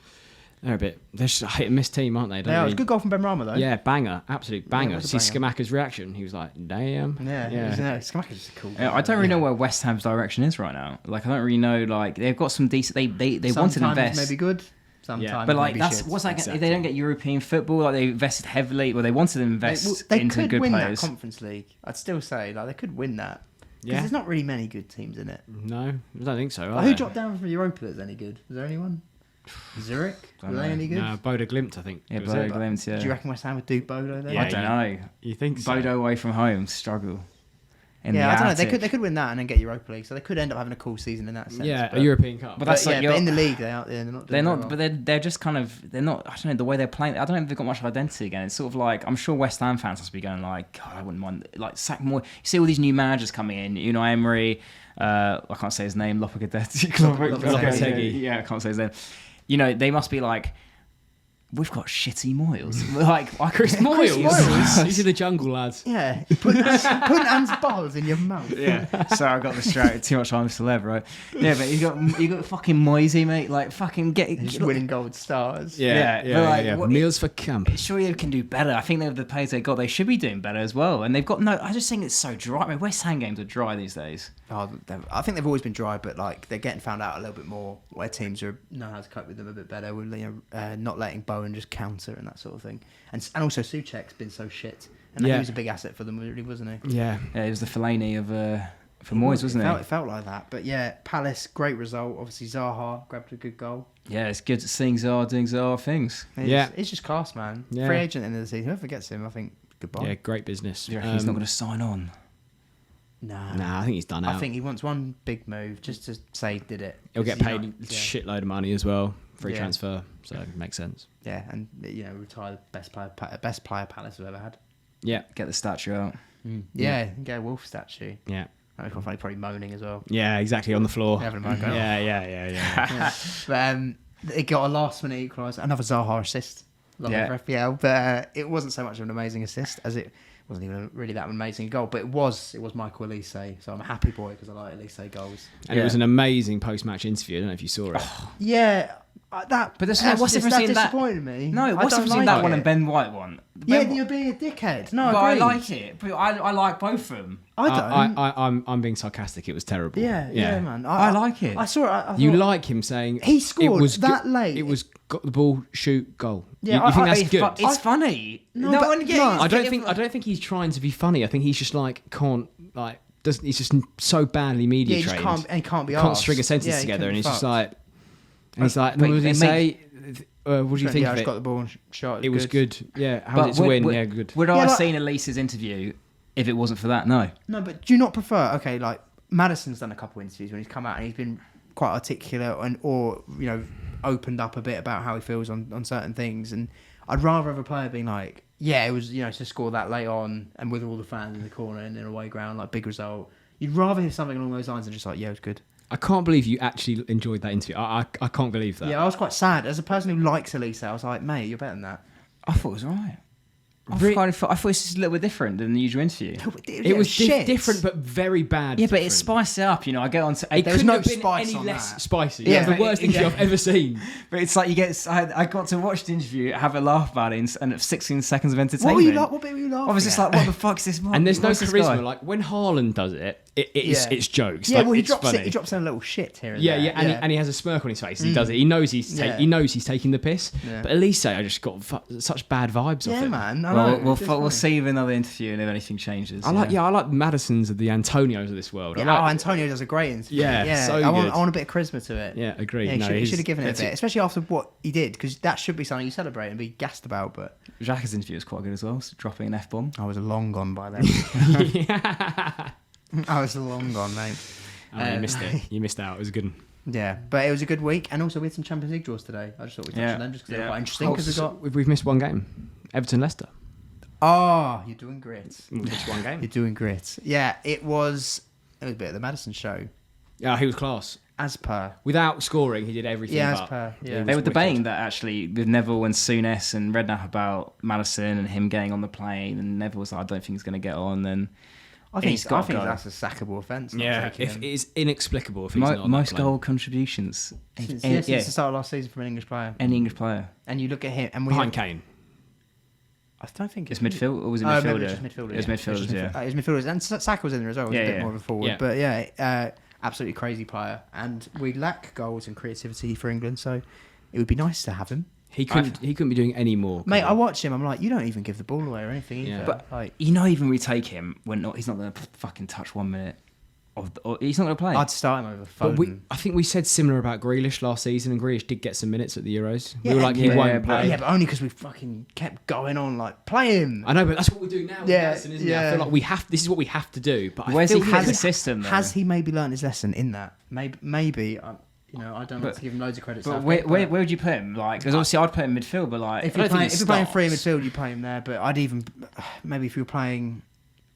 They're just a hit and miss team, aren't they? It was a good goal from Ben Rama, though. Yeah, banger, absolute banger. Yeah, See Skamaka's reaction. He was like, "Damn." Yeah. Skamaka's a cool guy. I don't really know where West Ham's direction is right now. Like, I don't really know. Like, they've got some decent. They want to invest. Maybe good. Sometimes, but like that's what's that? Exactly. If they don't get European football, like they invested heavily. Well, they wanted to invest they into could good win players. that Conference League. I'd still say like they could win that. Because Yeah. there's not really many good teams in it. No, I don't think so. Like, who dropped down from Europa that's any good? Was there anyone? Zurich? Were they any good? No, Bodo Glimt, I think. Yeah, was Bodo it. Glimt, yeah. Do you reckon West Ham would do Bodo there? Yeah, I don't know. You think so? Bodo away from home struggle. Yeah, I don't know. They could win that and then get Europa League, so they could end up having a cool season in that sense. Yeah, a European Cup. But that's but, like but in the league, they're not. Doing They're not, very but well. they're just kind of they're not. I don't know the way they're playing. I don't know if they've got much identity again. It's sort of like I'm sure West Ham fans must be going like, God, I wouldn't mind like sack more. You see all these new managers coming in. You know, Emery. I can't say his name. Lopetegui. Yeah, I can't say his name. You know, they must be like, we've got shitty Moyles. Like Chris Moyles. These are the jungle lads. Yeah, put Anne's balls in your mouth. Yeah, sorry, I got distracted. Too much time to celeb, right? Yeah, but you got fucking Moisey, mate. Like fucking Just winning gold stars. Yeah. What- Meals for camp. Sure, they can do better. I think the players they got, they should be doing better as well. And they've got no. I just think it's so dry. I mean, West Ham games are dry these days. I think they've always been dry, but like they're getting found out a little bit more. Where teams know how to cope with them a bit better, with not letting Bowen just counter and that sort of thing. And also Souček's been so shit, and he was a big asset for them, really, wasn't he? Yeah. Yeah, it was the Fellaini of for Moyes, wasn't it? It felt like that, but yeah, Palace, great result. Obviously Zaha grabbed a good goal. Yeah, it's good seeing Zaha doing Zaha things. It's just class, man. Yeah. Free agent at the end of the season. Whoever gets him, I think goodbye. Yeah, great business. Do you reckon he's not going to sign on? Nah, I think he's done out. I think he wants one big move just to say he did it. He'll get paid a shitload of money as well. Free Yeah. transfer, so it makes sense. Yeah, and retire the best player Palace have ever had. Yeah. Get the statue out. Yeah, get a wolf statue. Yeah. That was quite funny, probably moaning as well. Yeah, exactly, on the floor. Having a moan going, Yeah. But it got a last minute equaliser, another Zaha assist. For FPL, but it wasn't so much of an amazing assist as it wasn't even really that amazing goal. But it was Michael Elise, so I'm a happy boy because I like Elise goals. And it was an amazing post-match interview. I don't know if you saw it. Yeah, that. But what's the that difference between that? disappointed me. No, what's the difference between that one and Ben White one? You're being a dickhead. No, but I agree. like it. But I like both of them. I don't. I'm being sarcastic. It was terrible. Yeah, man. I like it. I saw it. I thought, You like him saying He scored it was that late. It was got the ball, shoot, goal. Yeah, you think that's good? It's funny. No, but- one gets. no. I don't think he's trying to be funny. I think he's just like can't like doesn't. He's just so badly media he just trained. can't be Can't arsed. string a sentence Yeah, he together, couldn't and he's be just fucked. like. And he's like, But what did he it say? What do you think I of just it? got the ball and shot. It was good. Yeah. How But did it to win? would- Yeah, good. Would I Yeah, have like- seen Elise's interview if it wasn't for that? No. No, but do you not prefer? Okay, like Maddison's done a couple of interviews when he's come out and he's been quite articulate or opened up a bit about how he feels on certain things. And I'd rather have a player being like, yeah, it was to score that late on and with all the fans in the corner and in a away ground, like big result. You'd rather hear something along those lines than just like, yeah, it was good. I can't believe you actually enjoyed that interview. I can't believe that. Yeah, I was quite sad as a person who likes Elise. I was like, mate, you're better than that. I thought it was alright. I thought it was just a little bit different than the usual interview. It was different, but very bad. Yeah, but it different. spiced it up. I get on to. It There was couldn't no have been spice any on less that. spicy. Yeah, Yeah, the worst interview I've ever seen. But it's like you get. I got to watch the interview, have a laugh about it, and 16 seconds of entertainment. What bit were you laughing I was just at? like, what the fuck's this? And there's no what's this guy? charisma. Like when Haaland does it, it's jokes. Yeah, like, well, he it's drops funny. it. He drops in a little shit here and Yeah, there. yeah, and he has a smirk on his face. He does it. He knows he's taking the piss. Yeah. But Elise, I just got such bad vibes off Yeah, it. man. I Well, know. we'll see with another interview and if anything changes. I like Madison's of the Antonios of this world. Yeah, Antonio does a great interview. Yeah, so I want good. a bit of charisma to it. Yeah, agreed. Yeah, No, he should he's- have given it a it's- bit, especially after what he did, because that should be something you celebrate and be gassed about. But Xhaka's interview was quite good as well, so dropping an F-bomb. I was long gone by then. I was long gone, mate. Oh, you missed it. You missed out. It was a good one. Yeah, but it was a good week, and also we had some Champions League draws today. I just thought we'd touch on them just because they were quite interesting. Because we got We've missed one game. Everton-Leicester. you're doing great. We missed one game. You're doing great. Yeah, it was a bit of the Madison show, Yeah, he was class. as per. Without scoring, he did everything. Yeah, as but per. it Yeah. was They were debating wicked. that actually with Neville and Souness and Redknapp about Maddison and him getting on the plane, and Neville was like, I don't think he's going to get on. And I think that's a sackable offence. Yeah, if it is inexplicable if he's not most goal contributions since the start of last season from an English player. Any English player. And you look at him, and behind Kane. I don't think it's midfield, or was it midfielder? Maybe it was just midfielder. It was midfielders, yeah. It was midfielders, and Saka was in there as well. It was a bit more of a forward, but absolutely crazy player. And we lack goals and creativity for England, so it would be nice to have him. He couldn't be doing any more. Mate, I watch him. I'm like, you don't even give the ball away or anything. Yeah. Either. But even retake him when he's not going to fucking touch 1 minute. He's not going to play. I'd start him over Foden. But I think we said similar about Grealish last season, and Grealish did get some minutes at the Euros. Yeah, we were like, he won't play. Yeah, but only because we fucking kept going on, like, play him. I know, but that's what we're doing now. Yeah, Madison, isn't it? I feel like this is what we have to do. But where's he has the system? Though? Has he maybe learned his lesson in that? Maybe. I don't want to give him loads of credit. But where would you put him? Like, because obviously I'd put him midfield, but like, if you're playing 3 in midfield, you play him there. But I'd even maybe if you're playing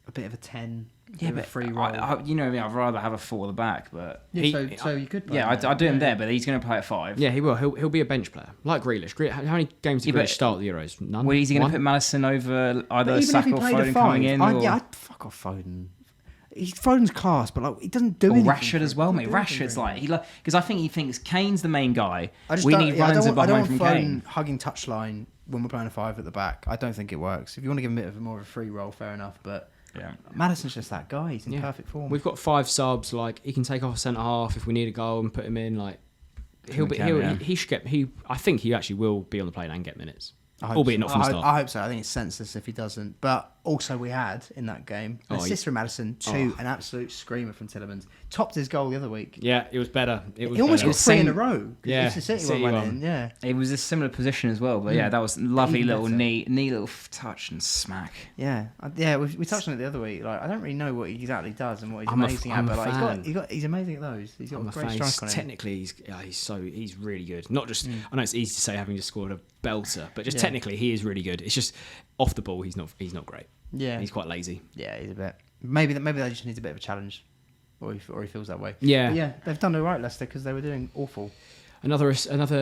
a bit of a 10. Yeah, but free role. I'd rather have a 4 at the back, but so you could. Play I'd do him there, but he's going to play at 5. Yeah, he will. He'll be a bench player like Grealish. How many games did Grealish start at the Euros? None. Well, is he going to put Madison over either Saka or Foden coming in? I'd fuck off Foden. Foden's class, but like he doesn't do anything. Rashford as well, mate. Rashford's like because I think he thinks Kane's the main guy. We need runs behind from Kane. Hugging touchline when we're playing a 5 at the back. I don't think it works. If you want to give him a bit of more of a free role, fair enough. But Madison's just that guy. He's in perfect form. We've got 5 subs. Like he can take off a centre half if we need a goal and put him in. Like he should get. I think he actually will be on the plane and get minutes. Albeit not from the start. I hope so. I think it's senseless if he doesn't. But also we had in that game an assist from Madison, 2 an absolute screamer from Tillemans. Topped his goal the other week. Yeah, it was better. He almost got 3 in a row. Yeah, the City one went in. Yeah, it was a similar position as well. But that was lovely little knee little touch and smack. Yeah. We touched on it the other week. Like I don't really know what he exactly does and what he's amazing at, but like he's amazing at those. He's got a great strike on him. Technically, he's really good. Not just I know it's easy to say having just scored a belter, but just technically he is really good. It's just off the ball he's not great. Yeah, he's quite lazy. Yeah, he's a bit. Maybe that just needs a bit of a challenge, or he feels that way. Yeah, but yeah, they've done all right, Leicester, because they were doing awful. Another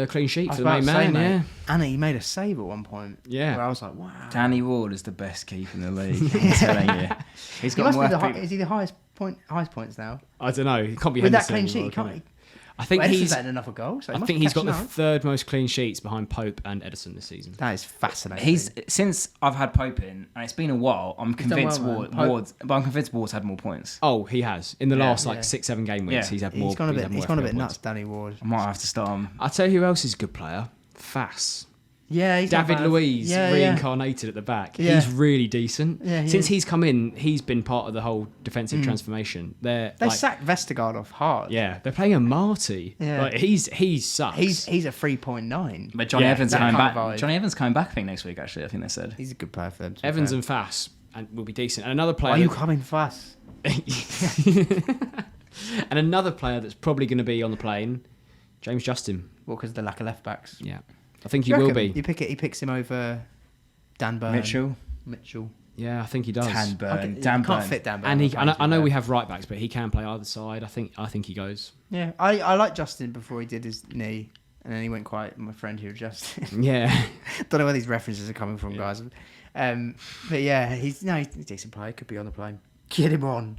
clean sheet for the main man. Yeah, and he made a save at one point. Yeah, where I was like, wow. Danny Ward is the best keeper in the league. I'm telling you, he must be is he the highest points now? I don't know. He can't be with that clean sheet. He can't. I think he's better than enough goals. So I think he's got the 3rd most clean sheets behind Pope and Edison this season. That is fascinating. Since I've had Pope in, and it's been a while, I'm convinced Ward's had more points. Oh, he has in the last 6-7 game weeks. He's had more. He's gone a bit nuts, Danny Ward. I might have to start him. I'll tell you who else is a good player. Fass. Yeah, he's David Luiz reincarnated at the back. Yeah. He's really decent. Yeah, since he's come in, he's been part of the whole defensive transformation. They sacked Vestergaard off hard. Yeah, they're playing a Marty. Yeah, like, he sucks. He's a 3.9. But Johnny Evans coming back. Johnny Evans coming back, I think, next week. Actually, I think they said he's a good player for them. Evans and Fass will be decent. And another player. Why are you coming Fass? And another player that's probably going to be on the plane, James Justin. Well, because of the lack of left backs. Yeah. I think he will be. He picks him over Dan Burn. Mitchell. Yeah, I think he does. Dan Burn. Can't fit Dan Burn. And I know we have right backs, but he can play either side. I think he goes. Yeah, I like Justin before he did his knee, and then he went quiet. My friend here, Justin. Yeah. Don't know where these references are coming from, guys. But yeah, he's a decent player. Could be on the plane. Get him on.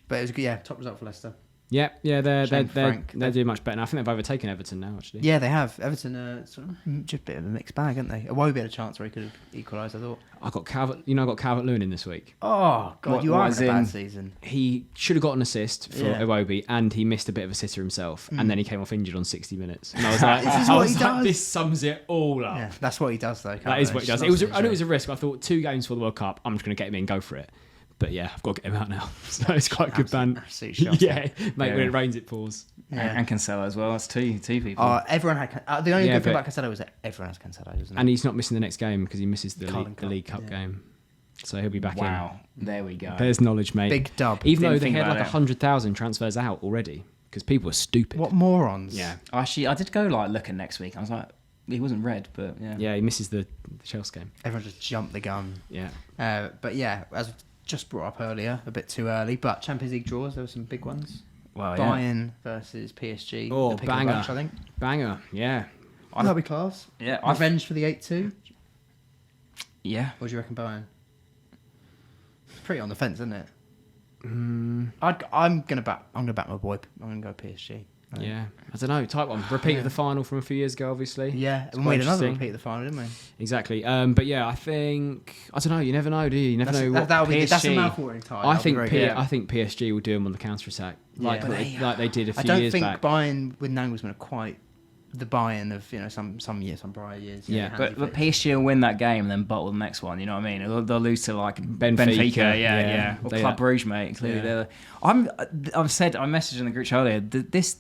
But it was good. Yeah, top result for Leicester. Yeah, they're doing much better now. I think they've overtaken Everton now, actually. Yeah, they have. Everton sort of just a bit of a mixed bag, haven't they? Iwobi had a chance where he could have equalised, I thought. I got Calvert-Lewin in this week. Oh, God, you are having a bad season. He should have got an assist for Iwobi, and he missed a bit of a sitter himself, and then he came off injured on 60 minutes. And I was like, this sums it all up. Yeah, that's what he does, though. That is what he does. I knew it was a risk, but I thought 2 games for the World Cup, I'm just going to get him in, go for it. But yeah, I've got to get him out now. So it's quite a good band. Yeah, mate, when it rains, it pours. Yeah. And Cancelo as well. That's two people. Everyone had... the only good thing about Cancelo was that everyone has Cancelo, isn't it? And he's not missing the next game because he misses the League Cup game. So he'll be back in. Wow. There we go. There's knowledge, mate. Big dub. Even though they had like 100,000 transfers out already because people are stupid. What morons. Yeah. Actually, I did go looking next week. I was like... He wasn't red, but yeah. Yeah, he misses the Chelsea game. Everyone just jumped the gun. Yeah. But yeah, as just brought up earlier, a bit too early, but Champions League draws, there were some big ones. Well, Bayern versus PSG. Oh, banger. Bunch, I think. Banger, yeah. That'll be class. Yeah. Revenge for the 8-2. Yeah. What do you reckon, Bayern? It's pretty on the fence, isn't it? I'm gonna back my boy. I'm gonna go PSG. Right. Yeah, I don't know. Type 1 repeat of the final from a few years ago, obviously. Yeah, and we had another repeat of the final, didn't we? Exactly. But yeah, I don't know. You never know, do you? You never know what PSG. That's a mouthwatering tie. I think PSG will do them on the counter attack, like they did a few years back. I don't think Bayern with Nagelsmann are quite the Bayern of some prior years. Yeah, but PSG will win that game and then bottle the next one. You know what I mean? They'll lose to like Benfica. Yeah. Or Club Brugge, mate. Clearly, I messaged in the group chat earlier. This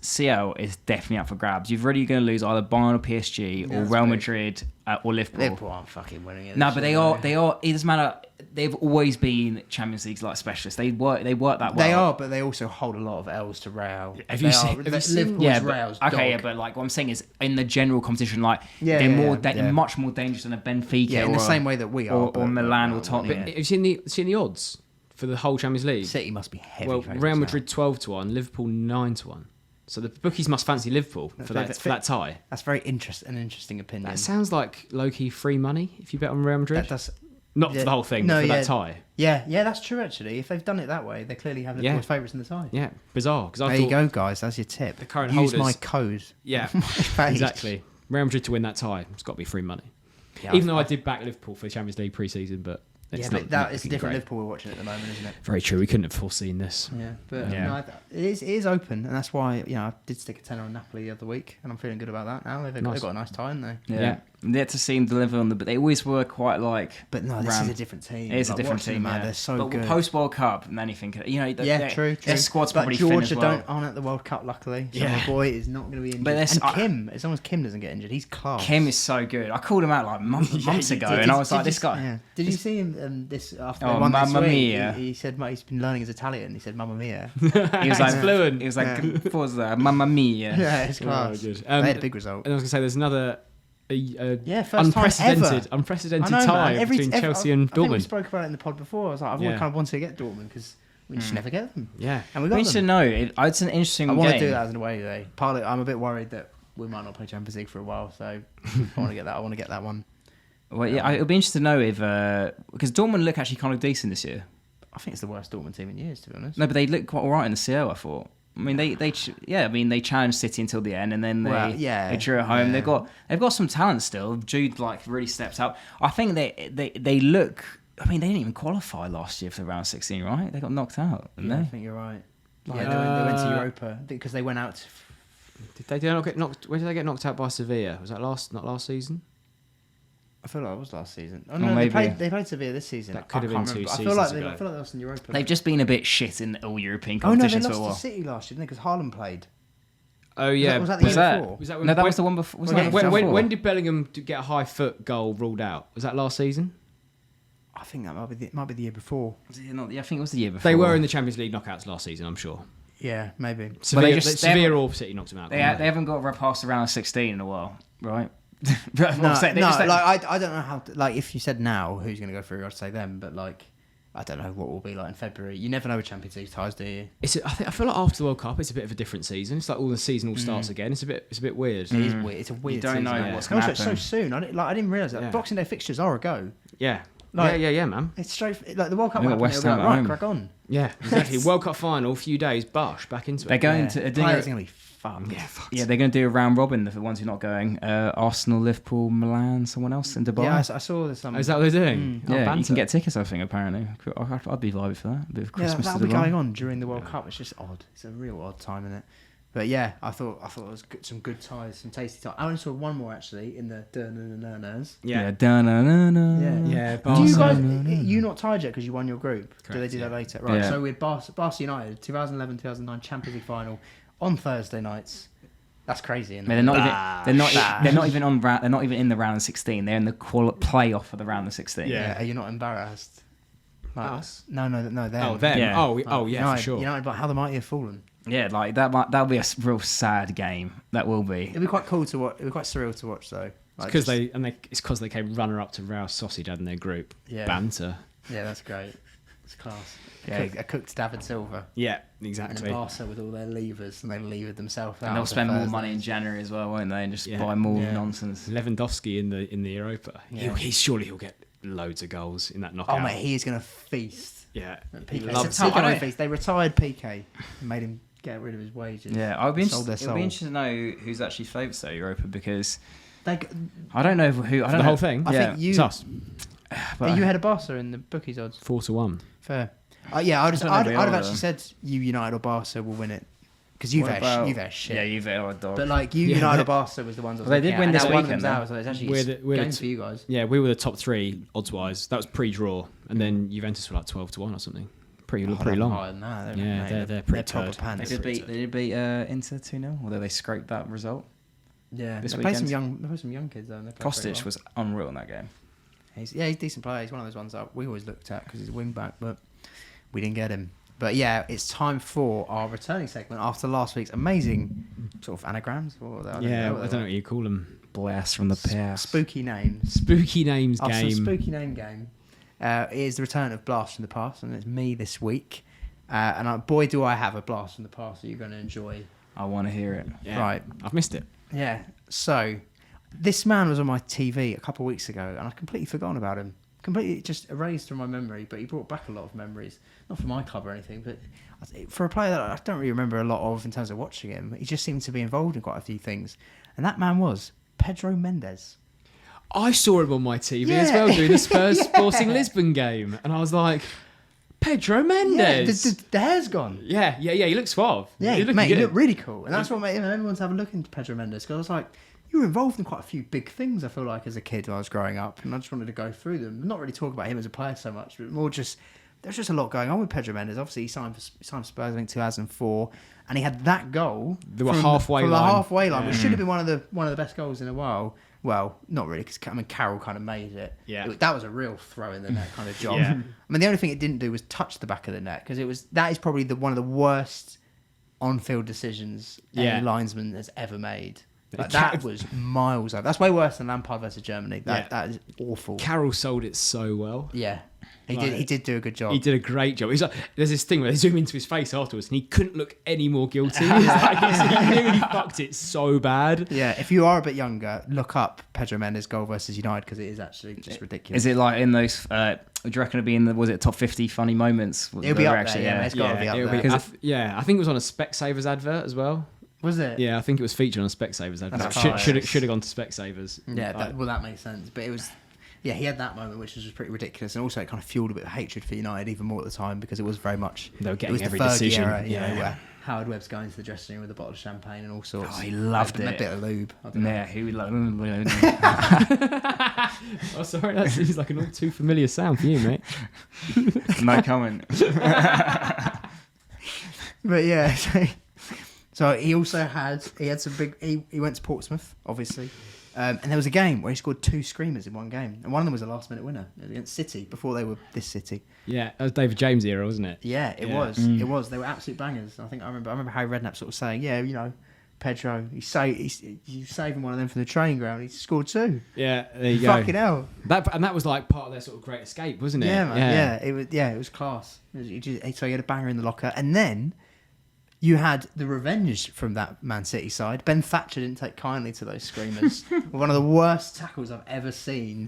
CL is definitely up for grabs. You're really going to lose either Bayern or PSG or Real Madrid or Liverpool. Liverpool aren't fucking winning it. No, but they are. It doesn't matter. They've always been Champions League like specialists. They work that well. They are, but they also hold a lot of L's to Real. Have you seen Real's dog. Okay, but like what I'm saying is in the general competition, like they're much more dangerous than a Benfica. Yeah, in the same way that we are, or Milan or Tottenham. But have you seen the odds for the whole Champions League? City must be heavy. Well, Real Madrid 12-1, Liverpool 9-1. So the bookies must fancy Liverpool for that tie. That's very interesting opinion. That sounds like low-key free money if you bet on Real Madrid. Not for the whole thing, but for that tie. Yeah, that's true actually. If they've done it that way, they clearly have Liverpool's favourites in the tie. Yeah, bizarre. There you go, guys. That's your tip. The current Use holders, my code. Yeah, exactly. Real Madrid to win that tie. It's got to be free money. Yeah, Even though I did back Liverpool for the Champions League pre-season, but... It's a different Liverpool we're watching at the moment, isn't it? Very true. We couldn't have foreseen this. Yeah, but no, it is open, and that's why I did stick a tenner on Napoli the other week, and I'm feeling good about that now. They've got a nice tie, haven't they? Yeah. Yet to see them deliver on but they always were quite like. But no, this is a different team. It is a different team, man. They're so good. Post World Cup, and then you think, true. Their squad's but probably Georgia thin as well. aren't at the World Cup, luckily. So my boy is not going to be injured. But Kim, as long as Kim doesn't get injured, he's class. Kim is so good. I called him out like months ago, and I was like, this guy. Yeah. Did you see him this after they won this week? Mia. He said he's been learning his Italian. He said "Mamma mia." He was like fluent. He was like, "What was that? Mamma mia." Yeah, it's class. They had a big result. And I was going to say, there's another first unprecedented tie between Chelsea and Dortmund. I think we spoke about it in the pod before. I was like, I've always kind of wanted to get Dortmund because we just never get them. Yeah, and we got them. To know, it's an interesting game. I want to do that as an away day. Partly, I'm a bit worried that we might not play Champions League for a while, so I want to get that. I want to get that one. Well, yeah, it'll be interesting to know if because Dortmund look actually kind of decent this year. I think it's the worst Dortmund team in years, to be honest. No, but they look quite all right in the CL, I thought. I mean, they challenged City until the end, and then they drew at home. Yeah. They've got some talent still. Jude really steps up. I think they look. I mean, they didn't even qualify last year for the round 16, right? They got knocked out, didn't they? I think you're right. They went to Europa because they went out. Did they not get knocked? Where did they get knocked out by Sevilla? Was that not last season? I feel like it was last season. Oh, no, they played Sevilla this season. That could have been 2 seasons ago. I feel like they lost in Europa. They've just been a bit shit in all European competitions for a while. They lost to City last year, didn't they? Because Haaland played. Oh yeah, was that the year before? No, that was the one before. When did Bellingham get a high foot goal ruled out? Was that last season? I think that might be the year before. Yeah, I think it was the year before. They were in the Champions League knockouts last season, I'm sure. Yeah, maybe. Sevilla or City knocked them out. They haven't got past the round of 16 in a while, right? I don't know how. If you said now who's going to go through, I'd say them. But I don't know what will be like in February. You never know with Champions League ties, do you? I feel like after the World Cup, it's a bit of a different season. It's like all the season starts again. It's a bit weird. It is weird. It's a weird. You don't season, know what's going to happen. Also, it's so soon. I didn't realise that Boxing Day fixtures are a go. Yeah. Man. It's straight. Like the World Cup. West Ham right, crack on. Yeah, exactly. World Cup final, few days, back into it. They're going to. It's going to be fun. Yeah, they're going to do a round robin for the ones who are not going. Arsenal, Liverpool, Milan, someone else in Dubai. Yeah, I saw this. Is that what they're doing? Yeah, you can get tickets, I think, apparently. I'd be vibing for that. A bit of Christmas that'll be going on during the World Cup. It's just odd. It's a real odd time, isn't it? But yeah, I thought it was good, some good ties, some tasty ties. I only saw one more actually in the da-na-na-na-nas. Yeah, da-na-na-na. Yeah. Do you guys, you not tied yet because you won your group? Correct, do they do that later? Right. Yeah. So with Barca United, 2011-2009 Champions League final on Thursday nights. That's crazy. Isn't it? They're not even in the round of 16. They're in the playoff for the round of 16. Yeah. Are you not embarrassed? Us? No, them. Oh, them. Yeah. Oh, yeah, United, for sure. United, but how the mighty have fallen. Yeah, that'll be a real sad game. That will be. It'll be quite cool to watch. It'll be quite surreal to watch, though. It's because they came runner up to Real Sociedad in their group. Yeah. Banter. Yeah, that's great. It's class. A cooked David Silva. Yeah, exactly. And Barca with all their levers, and they levered themselves out. And they'll spend more money in January as well, won't they? And just buy more nonsense. Lewandowski in the Europa. Yeah. He'll get loads of goals in that knockout. Oh mate, he is going to feast. Yeah, PK. They retired PK and made him get rid of his wages. Yeah, it'll be interesting to know who's actually favourites at Europa, because I don't know who. I don't know. The whole thing. I think you. It's us. But you had a Barca in the bookies odds. 4-1. Fair. Yeah, I'd have actually said you United or Barca will win it. Because Juve shit. Yeah, Juve are a dog. But like United or Barca was the ones I was they did win this weekend. So it's actually games for you guys. Yeah, we were the top 3 odds wise. That was pre-draw, and then Juventus were like 12-1 or something. Pretty long. Higher than that. They're pretty proper pants. They did beat Inter 2-0, although they scraped that result. Yeah, this they play some young kids though. Kostic was unreal in that game. He's a decent player. He's one of those ones that we always looked at because he's a wing back, but we didn't get him. But yeah, it's time for our returning segment after last week's amazing sort of anagrams. I don't know what you call them. Blast from the past. Spooky names. Spooky names game. After spooky name game, it is the return of Blast from the Past, and it's me this week. And boy, do I have a Blast from the Past that you're going to enjoy. I want to hear it. Yeah. Right. I've missed it. Yeah. So, this man was on my TV a couple of weeks ago, and I'd completely forgotten about him. Completely just erased from my memory, but he brought back a lot of memories. Not for my club or anything, but for a player that I don't really remember a lot of in terms of watching him, he just seemed to be involved in quite a few things. And that man was Pedro Mendes. I saw him on my TV as well doing the Spurs Sporting Lisbon game, and I was like, Pedro Mendes. Yeah, the hair's gone. Yeah. He looks suave. Yeah, he looked really cool. And that's what made everyone to have a look into Pedro Mendes, because I was like, you were involved in quite a few big things, I feel like, as a kid when I was growing up, and I just wanted to go through them. Not really talk about him as a player so much, but more just, there's just a lot going on with Pedro Mendes. Obviously, he signed for Spurs, I think, 2004, and he had that goal from the halfway line, which should have been one of the best goals in a while. Well, not really, because Carroll kind of made it. Yeah. That was a real throw in the net kind of job. Yeah. I mean, the only thing it didn't do was touch the back of the net, because that is probably one of the worst on-field decisions any linesman has ever made. Like, that was miles over. That's way worse than Lampard versus Germany. That is awful. Carroll sold it so well. Yeah. He did do a good job. He did a great job. He's like, there's this thing where they zoom into his face afterwards, and he couldn't look any more guilty. He nearly fucked it so bad. Yeah, if you are a bit younger, look up Pedro Mendes' goal versus United, because it is actually just ridiculous. Is it like in those? Do you reckon it'll be in the top 50 funny moments? It'll be up there. Yeah, it's got to be up there. I think it was on a Specsavers advert as well. Was it? Yeah, I think it was featured on a Specsavers advert. Should have gone to Specsavers. Yeah, that makes sense. But it was. Yeah, he had that moment, which was just pretty ridiculous, and also it kind of fueled a bit of hatred for United even more at the time, because it was very much they were getting every the decision. Era, where Howard Webb's going to the dressing room with a bottle of champagne and all sorts. Oh, he loved it. A bit of lube. Yeah, he would love. Oh, sorry, that seems like an all too familiar sound for you, mate. No comment. But yeah, so he also had some big. He went to Portsmouth, obviously. And there was a game where he scored 2 screamers in one game. And one of them was a last-minute winner against City, before they were this City. Yeah, that was David James' era, wasn't it? Yeah, it was. It was. They were absolute bangers. I remember Harry Redknapp sort of saying, Pedro, you saving one of them from the training ground. He scored 2. Yeah, there you go. Fucking hell. That was like part of their sort of great escape, wasn't it? Yeah, man. Yeah, it was class. So he had a banger in the locker. And then you had the revenge from that Man City side. Ben Thatcher didn't take kindly to those screamers. One of the worst tackles I've ever seen.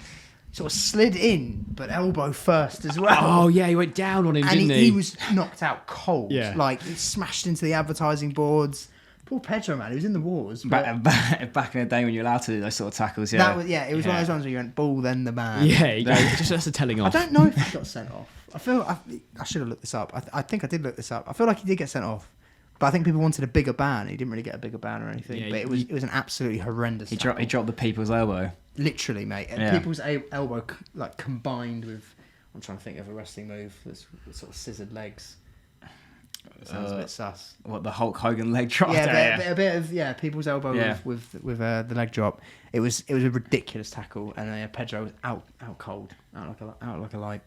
Sort of slid in, but elbow first as well. Oh, yeah, he went down on him, didn't he? And he was knocked out cold. Yeah. Like, he smashed into the advertising boards. Poor Pedro, man, he was in the wars. Back in the day when you were allowed to do those sort of tackles, yeah. It was one of those ones where you went, ball, then the man. Yeah, just that's a telling off. I don't know if he got sent off. I should have looked this up. I think I did look this up. I feel like he did get sent off. But I think people wanted a bigger ban. He didn't really get a bigger ban or anything. Yeah, but it was an absolutely horrendous. He dropped the people's elbow. Literally, mate. And people's elbow like combined with. I'm trying to think of a wrestling move that's sort of scissored legs. Sounds a bit sus. What, the Hulk Hogan leg drop? Yeah, a bit of people's elbow with the leg drop. It was a ridiculous tackle, and Pedro was out cold, out like a light.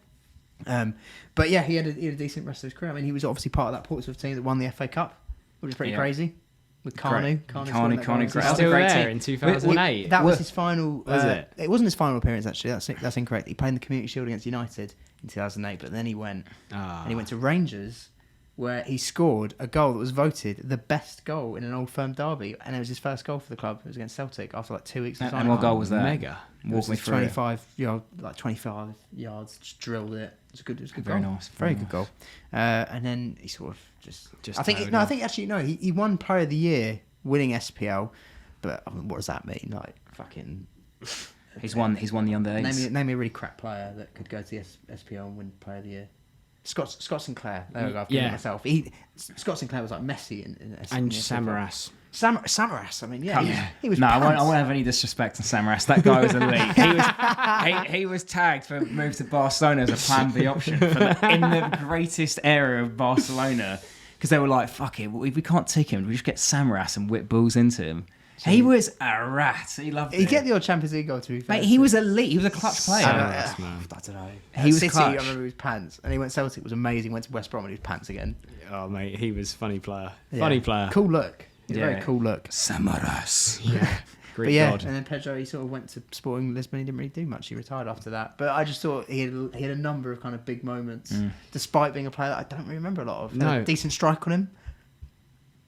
But yeah, he had a decent rest of his career. I mean, he was obviously part of that Portsmouth team that won the FA Cup, which was pretty crazy. With Carney. Carney, still there in 2008. That was his final. Was it? It wasn't his final appearance, actually. That's incorrect. He played in the Community Shield against United in 2008, but then he went and he went to Rangers, where he scored a goal that was voted the best goal in an Old Firm derby, and it was his first goal for the club. It was against Celtic after like 2 weeks. And what goal was that? Mega. Walk me through 25 yards, just drilled it. It was a good Very goal. nice. Very good goal. And then he sort of just I think towed he won Player of the Year, winning SPL. But I mean, what does that mean? Like fucking. He's won the under-8s. Name me a really crap player that could go to the SPL and win Player of the Year. Scott Sinclair. There we go. I've given it myself. Scott Sinclair was like Messi in and Samaras. Samaras. I mean, he was. No, I won't have any disrespect to Samaras. That guy was elite. He was tagged for move to Barcelona as a Plan B option in the greatest area of Barcelona, because they were like, "Fuck it, we can't take him. We just get Samaras and whip balls into him." He was a rat. He loved it. He get the odd Champions League goal, to be fair. Mate, he was elite. He was a clutch player. I don't know. He was City, clutch. I remember his pants. And he went Celtic, was amazing. Went to West Brom and his pants again. Oh, mate, he was funny player. Yeah. Funny player. Cool look. Very cool look. Samaras. Yeah. Great But yeah, God. and then Pedro, he sort of went to Sporting Lisbon. He didn't really do much. He retired after that. But I just thought he had a number of kind of big moments, despite being a player that I don't really remember a lot of. No. Had a decent strike on him.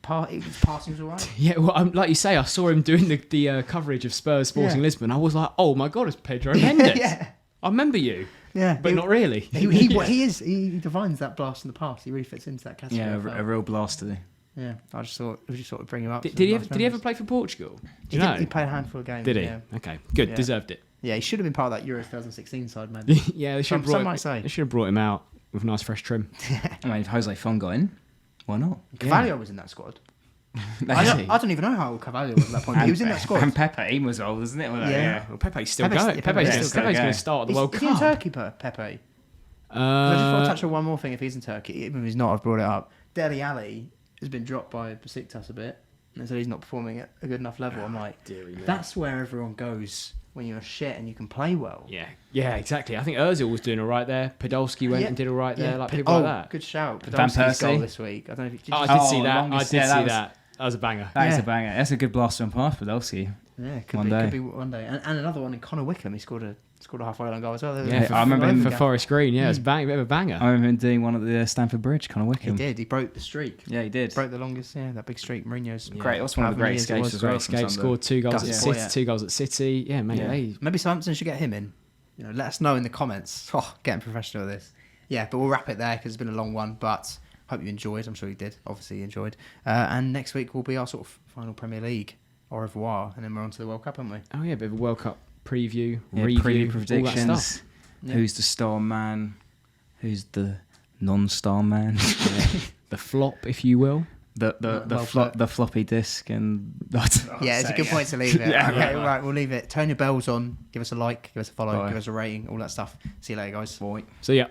Passing was all right. Yeah, well, like you say, I saw him doing the coverage of Spurs Sporting Lisbon. I was like, oh my God, it's Pedro Mendes. Yeah. I remember you. Yeah. But not really. He defines that blast in the past. He really fits into that category. Yeah, a real blaster. Yeah, I just thought we just sort of bring him up. Did he ever play for Portugal? Do you know? He played a handful of games. Did he? Yeah. Okay, good. Yeah. Deserved it. Yeah, he should have been part of that Euro 2016 side, maybe. Yeah, they should Some might say. They should have brought him out with nice fresh trim. I mean, if Jose Fon got in, why not? Carvalho was in that squad. I don't even know how old Carvalho was at that point. But he was in that squad. And Pepe, he was old, isn't it? Yeah. Well, Pepe's still Pepe's- going. yeah, Pepe's Pepe's still going going. to start at the World Is he in Cup. Turkey, Pepe? I just want to touch on one more thing. If he's in Turkey, even if he's not, I've brought it up. Dele Alli has been dropped by Besiktas a bit, and so he's not performing at a good enough level. I'm like, dearie me. that's where everyone goes when you're shit and you can play well. Yeah, exactly. I think Ozil was doing all right there. Podolski went and did all right there. Like people like that. Good shout. Van Podolski's goal Persie. this week. I don't know if you Oh, I did see Oh, that. longest- I did yeah, see that that. That was a banger. That is Yeah. a banger. That's a good blast from pass, Podolski. Yeah, One day. could be one day. And another one in Connor Wickham. He scored a halfway long goal as well. Yeah, I remember him for Forest Green. Yeah, it was a bit of a banger. I remember him doing one at the Stamford Bridge, Conor He Wickham. did. He broke the streak. Yeah, he did. Broke the longest. Yeah, that big streak. Mourinho's Great. That's one of the however many great years it was. escapes as well. Great from escape. Sunderland. Scored 2 goals at Does it? City. Yeah. 2 goals at City. Yeah, mate. Yeah. Hey. Maybe Southampton should get him in. Let us know in the comments. Oh, getting professional with this. Yeah, but we'll wrap it there because it's been a long one. But hope you enjoyed. I'm sure you did. Obviously, you enjoyed. And next week will be our sort of final Premier League. Au revoir. And then we're on to the World Cup, aren't we? Oh yeah, a bit of a World Cup preview, Yeah, review, preview all that predictions. stuff. Yeah. Who's the star man? Who's the non-star man? The flop, if you will. the floppy disk and Yeah, it's a good point to leave it. Yeah, Okay, right. right, we'll leave it. Turn your bells on. Give us a like. Give us a follow. Bye. Give us a rating. All that stuff. See you later, guys. Boy. So yeah.